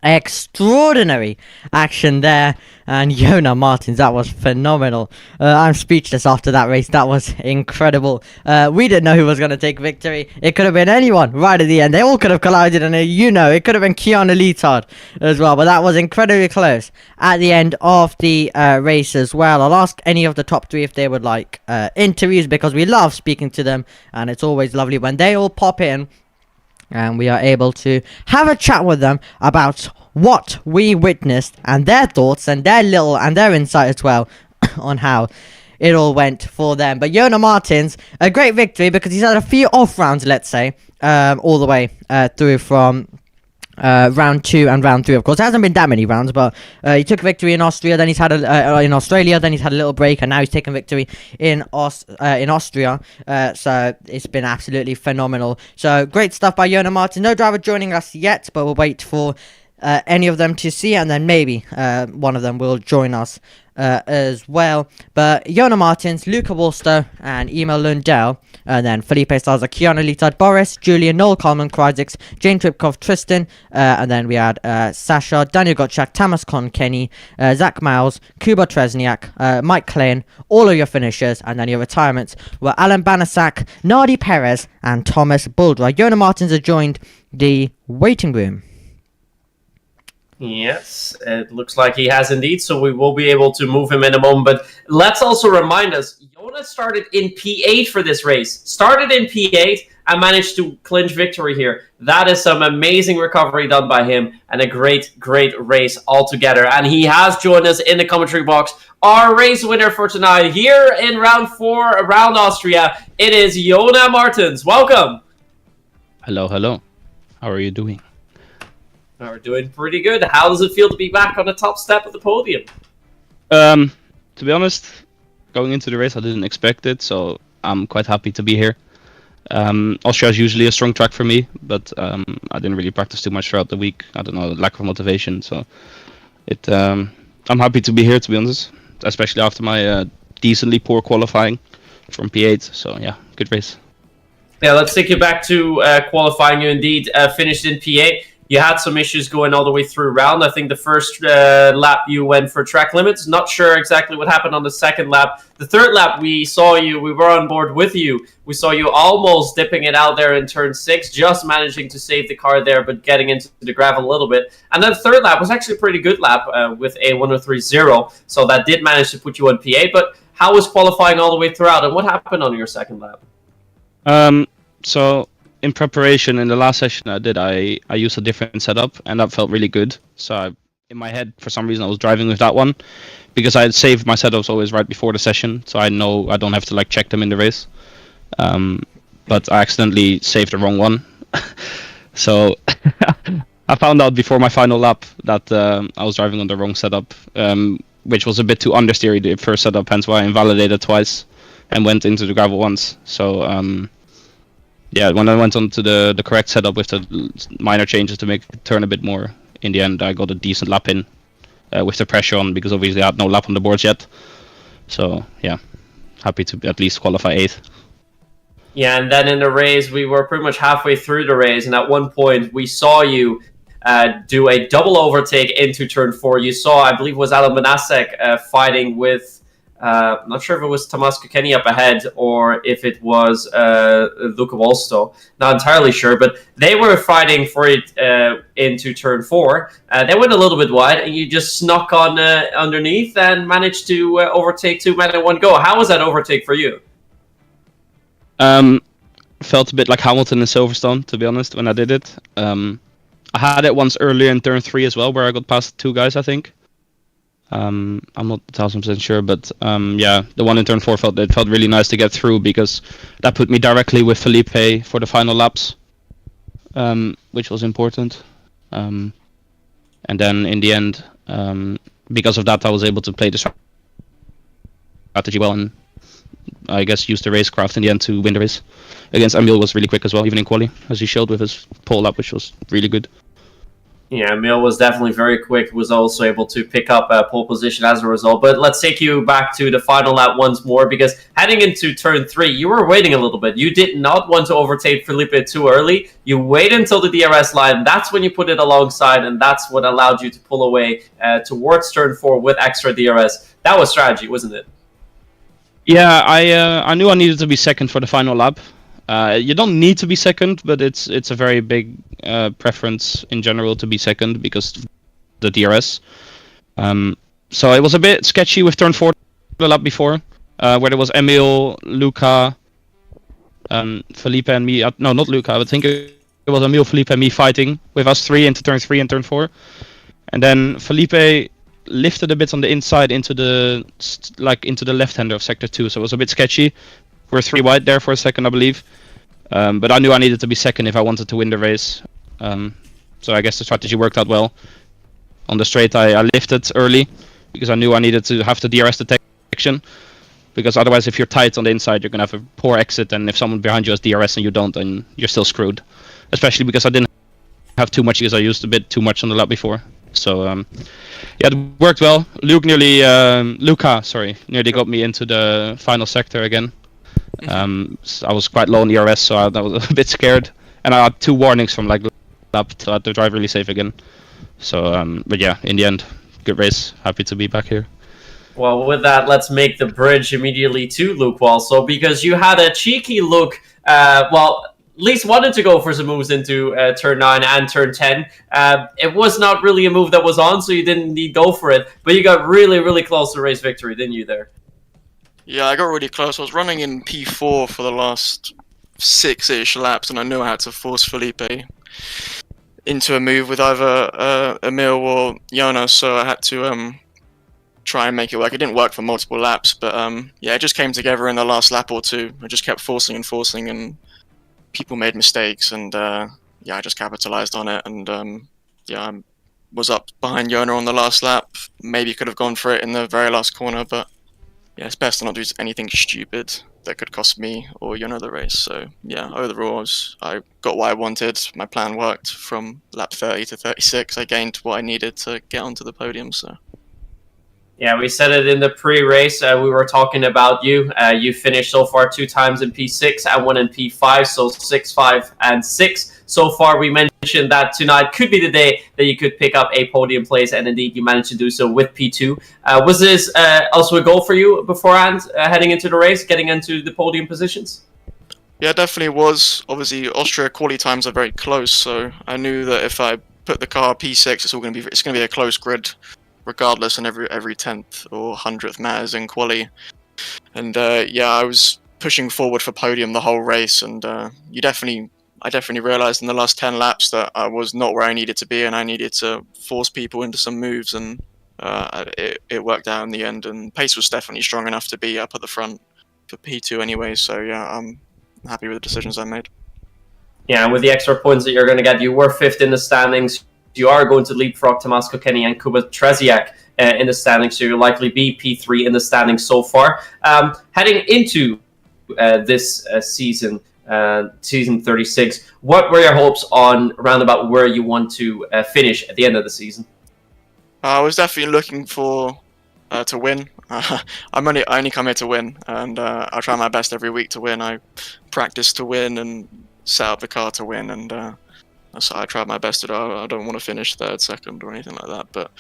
extraordinary action there, and Jonah Martins, that was phenomenal. I'm speechless after that race. That was incredible. We didn't know who was going to take victory. It could have been anyone right at the end. They all could have collided, and it could have been Keanu Litard as well, but that was incredibly close at the end of the race as well. I'll ask any of the top 3 if they would like interviews, because we love speaking to them, and it's always lovely when they all pop in and we are able to have a chat with them about what we witnessed and their thoughts and their insight as well on how it all went for them. But Jonah Martins, a great victory because he's had a few off rounds, let's say, all the way through from round 2 and round 3. Of course, there hasn't been that many rounds, but he took victory in Austria, then he's had in Australia, then he's had a little break, and now he's taken victory in Austria. So it's been absolutely phenomenal. So great stuff by Jonah Martins. No driver joining us yet, but we'll wait for any of them to see, and then maybe one of them will join us as well. But Jonah Martins, Luca Wolstow, and Emil Lundell, and then Felipe Salza, Keanu Litard, Boris, Julian, Noel Coleman, Kryzix, Jane Tripkov, Tristan, and then we had Sasha, Daniel Gottschalk, Tamas Kon, Kenny, Zach Miles, Kuba Tresniak, Mike Klein, all of your finishers, and then your retirements were Alan Banasak, Nardi Perez, and Thomas Buldra. Jonah Martins has joined the waiting room. Yes, it looks like he has indeed, so we will be able to move him in a moment. But let's also remind us, Jonah started in P8 for this race. Started in P8 and managed to clinch victory here. That is some amazing recovery done by him, and a great, great race altogether. And he has joined us in the commentary box. Our race winner for tonight here in round 4 around Austria, it is Jonah Martins. Welcome. Hello, hello. How are you doing? We're doing pretty good. How does it feel to be back on the top step of the podium? To be honest, going into the race, I didn't expect it, so I'm quite happy to be here. Austria is usually a strong track for me, but I didn't really practice too much throughout the week. I don't know, lack of motivation. So I'm happy to be here, to be honest, especially after my decently poor qualifying. from P8. So yeah, good race. Yeah, let's take you back to qualifying. You indeed finished in P8. You had some issues going all the way through round. I think the first lap you went for track limits. Not sure exactly what happened on the second lap. The third lap, we were on board with you. We saw you almost dipping it out there in turn 6, just managing to save the car there, but getting into the gravel a little bit. And then the third lap was actually a pretty good lap with a 103.0. So that did manage to put you on P8. But how was qualifying all the way throughout, and what happened on your second lap? So in preparation, in the last session I used a different setup, and that felt really good. So in my head, for some reason, I was driving with that one, because I had saved my setups always right before the session, so I know I don't have to like check them in the race. But I accidentally saved the wrong one. So I found out before my final lap that I was driving on the wrong setup, which was a bit too understeery, the first setup, hence why I invalidated twice and went into the gravel once. So yeah, when I went on to the correct setup with the minor changes to make it turn a bit more, in the end I got a decent lap in with the pressure on, because obviously I had no lap on the boards yet. So yeah, happy to at least qualify 8th. Yeah, and then in the race, we were pretty much halfway through the race, and at one point we saw you do a double overtake into turn 4. You saw, I believe it was Alan Banasek fighting with, I'm not sure if it was Tomas Kokeni up ahead or if it was Luca Volsto. Not entirely sure, but they were fighting for it into turn 4. They went a little bit wide, and you just snuck on underneath and managed to overtake 2 men in one go. How was that overtake for you? Felt a bit like Hamilton in Silverstone, to be honest, when I did it. I had it once earlier in turn 3 as well, where I got past 2 guys, I think. I'm not 1000% sure, but yeah, the one in turn 4 felt really nice to get through, because that put me directly with Felipe for the final laps, which was important. And then in the end, because of that, I was able to play the strategy well, and I guess use the racecraft in the end to win the race. Against Emil was really quick as well, even in quali, as he showed with his pole lap, which was really good. Yeah, Emil was definitely very quick, was also able to pick up a pole position as a result. But let's take you back to the final lap once more, because heading into turn 3, you were waiting a little bit. You did not want to overtake Felipe too early. You wait until the DRS line. That's when you put it alongside, and that's what allowed you to pull away towards turn 4 with extra DRS. That was strategy, wasn't it? Yeah, I knew I needed to be second for the final lap. You don't need to be second, but it's a very big preference in general to be second, because the DRS. So it was a bit sketchy with turn 4 the lap before, where there was Emil, Luca, Felipe and me. No, not Luca. I think it was Emil, Felipe and me fighting with us 3 into turn 3 and turn 4. And then Felipe lifted a bit on the inside into the left-hander of sector 2, so it was a bit sketchy. We're 3 wide there for a second, I believe, but I knew I needed to be second if I wanted to win the race. So I guess the strategy worked out well. On the straight, I lifted early because I knew I needed to have the DRS detection, because otherwise if you're tight on the inside, you're gonna have a poor exit, and if someone behind you has DRS and you don't, then you're still screwed. Especially because I didn't have too much, because I used a bit too much on the lap before. So yeah, it worked well. Luca nearly got me into the final sector again. So I was quite low on ERS, so I was a bit scared, and I had 2 warnings from like lap to drive really safe again. So but yeah, in the end, good race. Happy to be back here. Well, with that, let's make the bridge immediately to Luke also, because you had a cheeky look, at least wanted to go for some moves into turn 9 and turn 10. It was not really a move that was on, so you didn't need go for it, but you got really, really close to race victory, didn't you there? Yeah, I got really close. I was running in P4 for the last 6-ish laps, and I knew I had to force Felipe into a move with either Emil or Jonas, so I had to try and make it work. It didn't work for multiple laps, but yeah, it just came together in the last lap or 2. I just kept forcing, and people made mistakes, and yeah, I just capitalized on it, and yeah, I was up behind Jona on the last lap. Maybe could have gone for it in the very last corner, but yeah, it's best to not do anything stupid that could cost me or Jona the race. So yeah, overall, I got what I wanted. My plan worked. From lap 30 to 36, I gained what I needed to get onto the podium. So Yeah, we said it in the pre-race. We were talking about you. You finished so far 2 times in P6 and 1 in P5, so 6, 5, and 6. So far, we mentioned that tonight could be the day that you could pick up a podium place, and indeed you managed to do so with P2. Was this also a goal for you beforehand, heading into the race, getting into the podium positions? Yeah, definitely was. Obviously, Austria quali times are very close, so I knew that if I put the car P6, it's going to be a close grid, regardless, and every 10th or 100th matters in quali. And yeah, I was pushing forward for podium the whole race, and I definitely realized in the last 10 laps that I was not where I needed to be, and I needed to force people into some moves, and it worked out in the end. And pace was definitely strong enough to be up at the front for P2 anyway. So yeah, I'm happy with the decisions I made. Yeah, and with the extra points that you're going to get, you were 5th in the standings. You are going to leapfrog Tomasko Kenny and Kuba Tresiak in the standings, so you'll likely be P3 in the standings so far. Heading into this season, season 36, what were your hopes on around about where you want to finish at the end of the season? I was definitely looking for to win. I only come here to win, and I try my best every week to win. I practice to win and set up the car to win, and so I tried my best to do. I don't want to finish 3rd, 2nd, or anything like that. But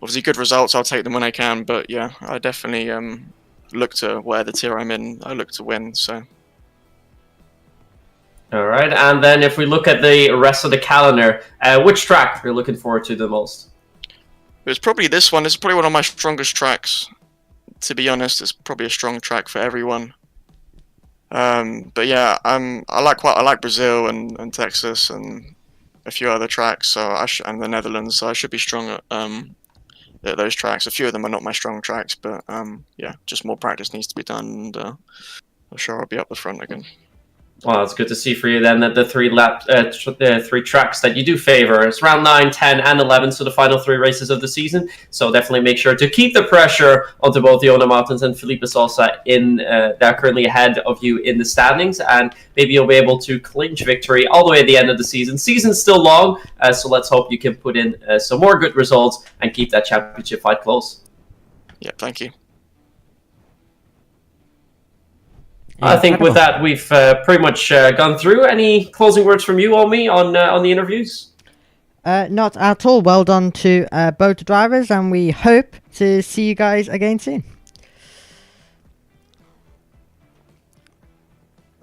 obviously, good results, I'll take them when I can. But yeah, I definitely look to where the tier I'm in. I look to win. So. All right, and then if we look at the rest of the calendar, which track you're looking forward to the most? It's probably this one. It's probably one of my strongest tracks. To be honest, it's probably a strong track for everyone. But yeah, I like Brazil and Texas and a few other tracks. So and the Netherlands. So I should be strong at those tracks. A few of them are not my strong tracks, but yeah, just more practice needs to be done, and I'm sure I'll be up the front again. Well, it's good to see for you then that the 3 tracks that you do favor. It's round 9, 10, and 11, so the final 3 races of the season. So definitely make sure to keep the pressure onto both Jonas Martins and Felipe Salsa they're currently ahead of you in the standings, and maybe you'll be able to clinch victory all the way at the end of the season. Season's still long, so let's hope you can put in some more good results and keep that championship fight close. Yeah, thank you. I think with that, we've pretty much gone through. Any closing words from you, Omi, on the interviews? Not at all. Well done to both drivers, and we hope to see you guys again soon.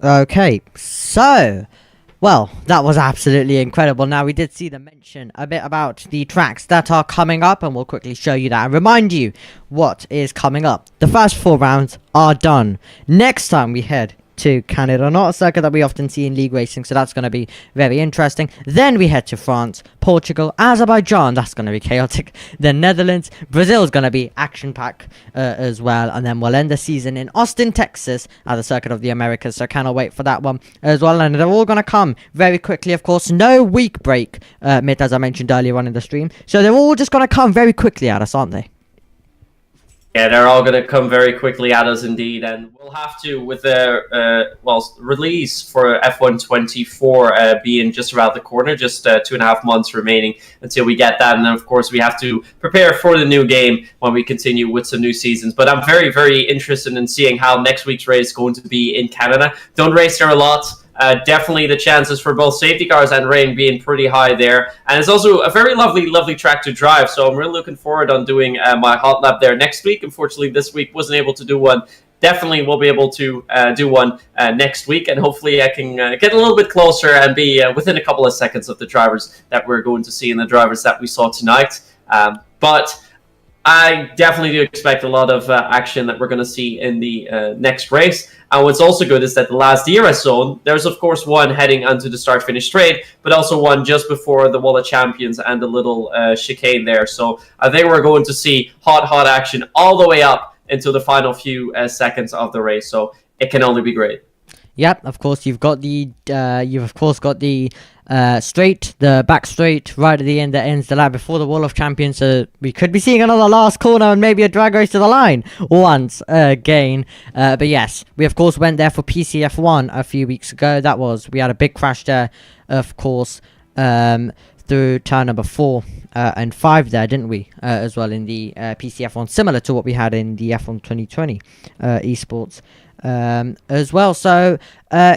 Okay, so, well, that was absolutely incredible. Now, we did see them mention a bit about the tracks that are coming up, and we'll quickly show you that and remind you what is coming up. The first 4 rounds are done. Next time we head to Canada, not a circuit that we often see in league racing, so that's going to be very interesting. Then we head to France, Portugal, Azerbaijan, that's going to be chaotic, then Netherlands, Brazil is going to be action-packed as well, and then we'll end the season in Austin, Texas, at the Circuit of the Americas, so cannot wait for that one as well, and they're all going to come very quickly, of course. No week break, as I mentioned earlier on in the stream, so they're all just going to come very quickly at us, aren't they? Yeah, they're all going to come very quickly at us indeed, and we'll have to, with the release for F1 24 being just around the corner, just 2.5 months remaining until we get that, and then of course we have to prepare for the new game when we continue with some new seasons. But I'm very, very interested in seeing how next week's race is going to be in Canada. Don't race there a lot. Definitely the chances for both safety cars and rain being pretty high there. And it's also a very lovely track to drive. So I'm really looking forward on doing my hot lap there next week. Unfortunately, this week wasn't able to do one. Definitely will be able to do one next week. And hopefully I can get a little bit closer and be within a couple of seconds of the drivers that we're going to see and the drivers that we saw tonight. But I definitely do expect a lot of action that we're going to see in the next race. And what's also good is that the last DRS zone, there's of course one heading onto the start-finish straight, but also one just before the Wall of Champions and the little chicane there. So I think we're going to see hot action all the way up until the final few seconds of the race. So it can only be great. Yep, of course you've got the straight, the back straight right at the end that ends the lap before the Wall of Champions. So we could be seeing another last corner and maybe a drag race to the line once again. But yes, we of course went there for PCF1 a few weeks ago. We had a big crash there, of course. through turn number 4 and 5 there, didn't we? As well in the PCF1, similar to what we had in the F1 2020 esports as well. So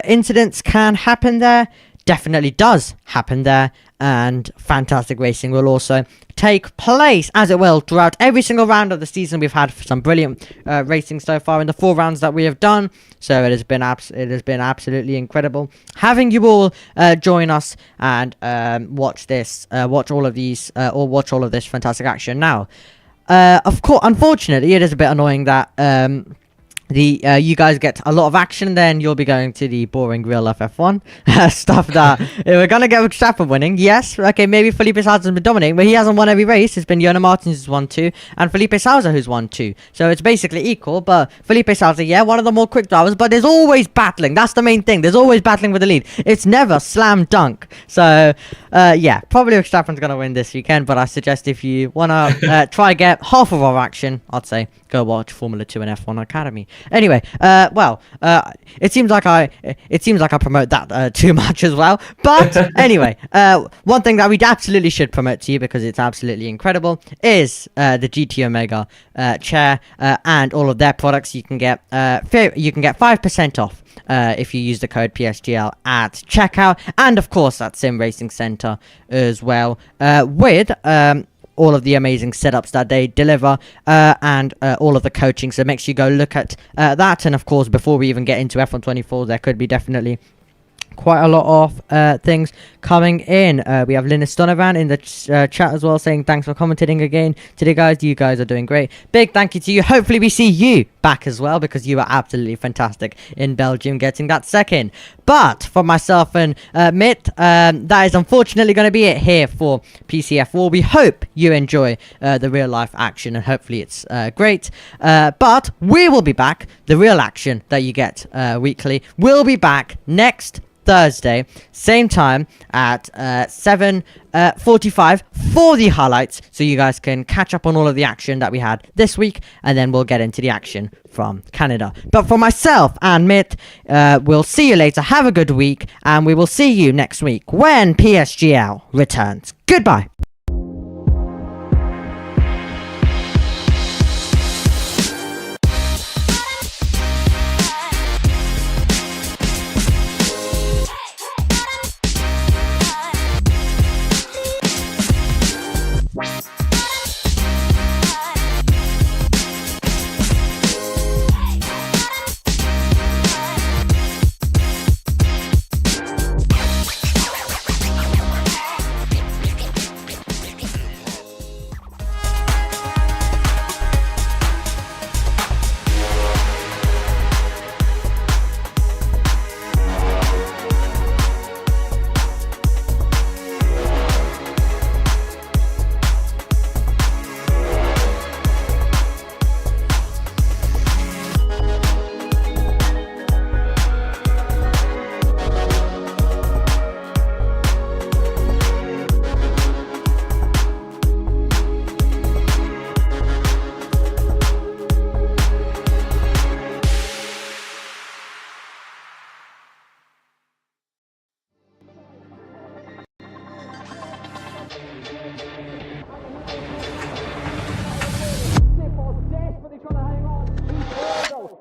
incidents can happen there. Definitely does happen there, and fantastic racing will also take place, as it will throughout every single round of the season. We've had some brilliant racing so far in the 4 rounds that we have done, so it has been absolutely incredible having you all join us and watch all of this fantastic action. Now, of course, unfortunately, it is a bit annoying that you guys get a lot of action, then you'll be going to the boring real life F1 stuff that we're gonna get Verstappen winning. Yes, okay, maybe Felipe Salza's been dominating, but he hasn't won every race. It's been Jonas Martins who's won 2, and Felipe Salza who's won 2. So it's basically equal, but Felipe Salza, yeah, one of the more quick drivers, but there's always battling. That's the main thing. There's always battling with the lead. It's never slam dunk. So, yeah, probably Verstappen's gonna win this weekend, but I suggest if you wanna try get half of our action, I'd say go watch Formula 2 and F1 Academy. Anyway, it seems like I promote that too much as well. But anyway, one thing that we absolutely should promote to you, because it's absolutely incredible, is the GT Omega chair and all of their products. You can get 5% off if you use the code PSGL at checkout, and of course at Sim Racing Center as well, with all of the amazing setups that they deliver and all of the coaching. So make sure you go look at that. And of course, before we even get into F1 24, there could be definitely quite a lot of things coming in. We have Linus Donovan in the chat as well, saying thanks for commentating again today, guys. You guys are doing great. Big thank you to you. Hopefully we see you back as well, because you were absolutely fantastic in Belgium getting that second. But for myself and Mitt, that is unfortunately going to be it here for PCF4. We hope you enjoy the real life action, and hopefully it's great. But we will be back. The real action that you get weekly will be back next Thursday, same time at 7:45 for the highlights, so you guys can catch up on all of the action that we had this week, and then we'll get into the action from Canada. But for myself and Mitt, we'll see you later. Have a good week, and we will see you next week when PSGL returns. Goodbye.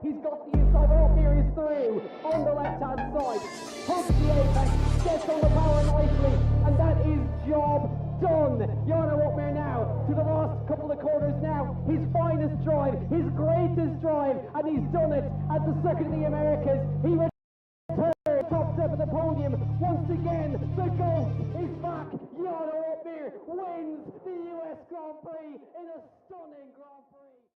He's got the inside off, here he's through, on the left-hand side, hooks the apex, gets on the power nicely, and that is job done. Jarno Opmeer now, to the last couple of corners now, his finest drive, his greatest drive, and he's done it at the Circuit of the Americas. He returns, top step of the podium, once again, the GOAT is back. Jarno Opmeer wins the US Grand Prix in a stunning Grand Prix.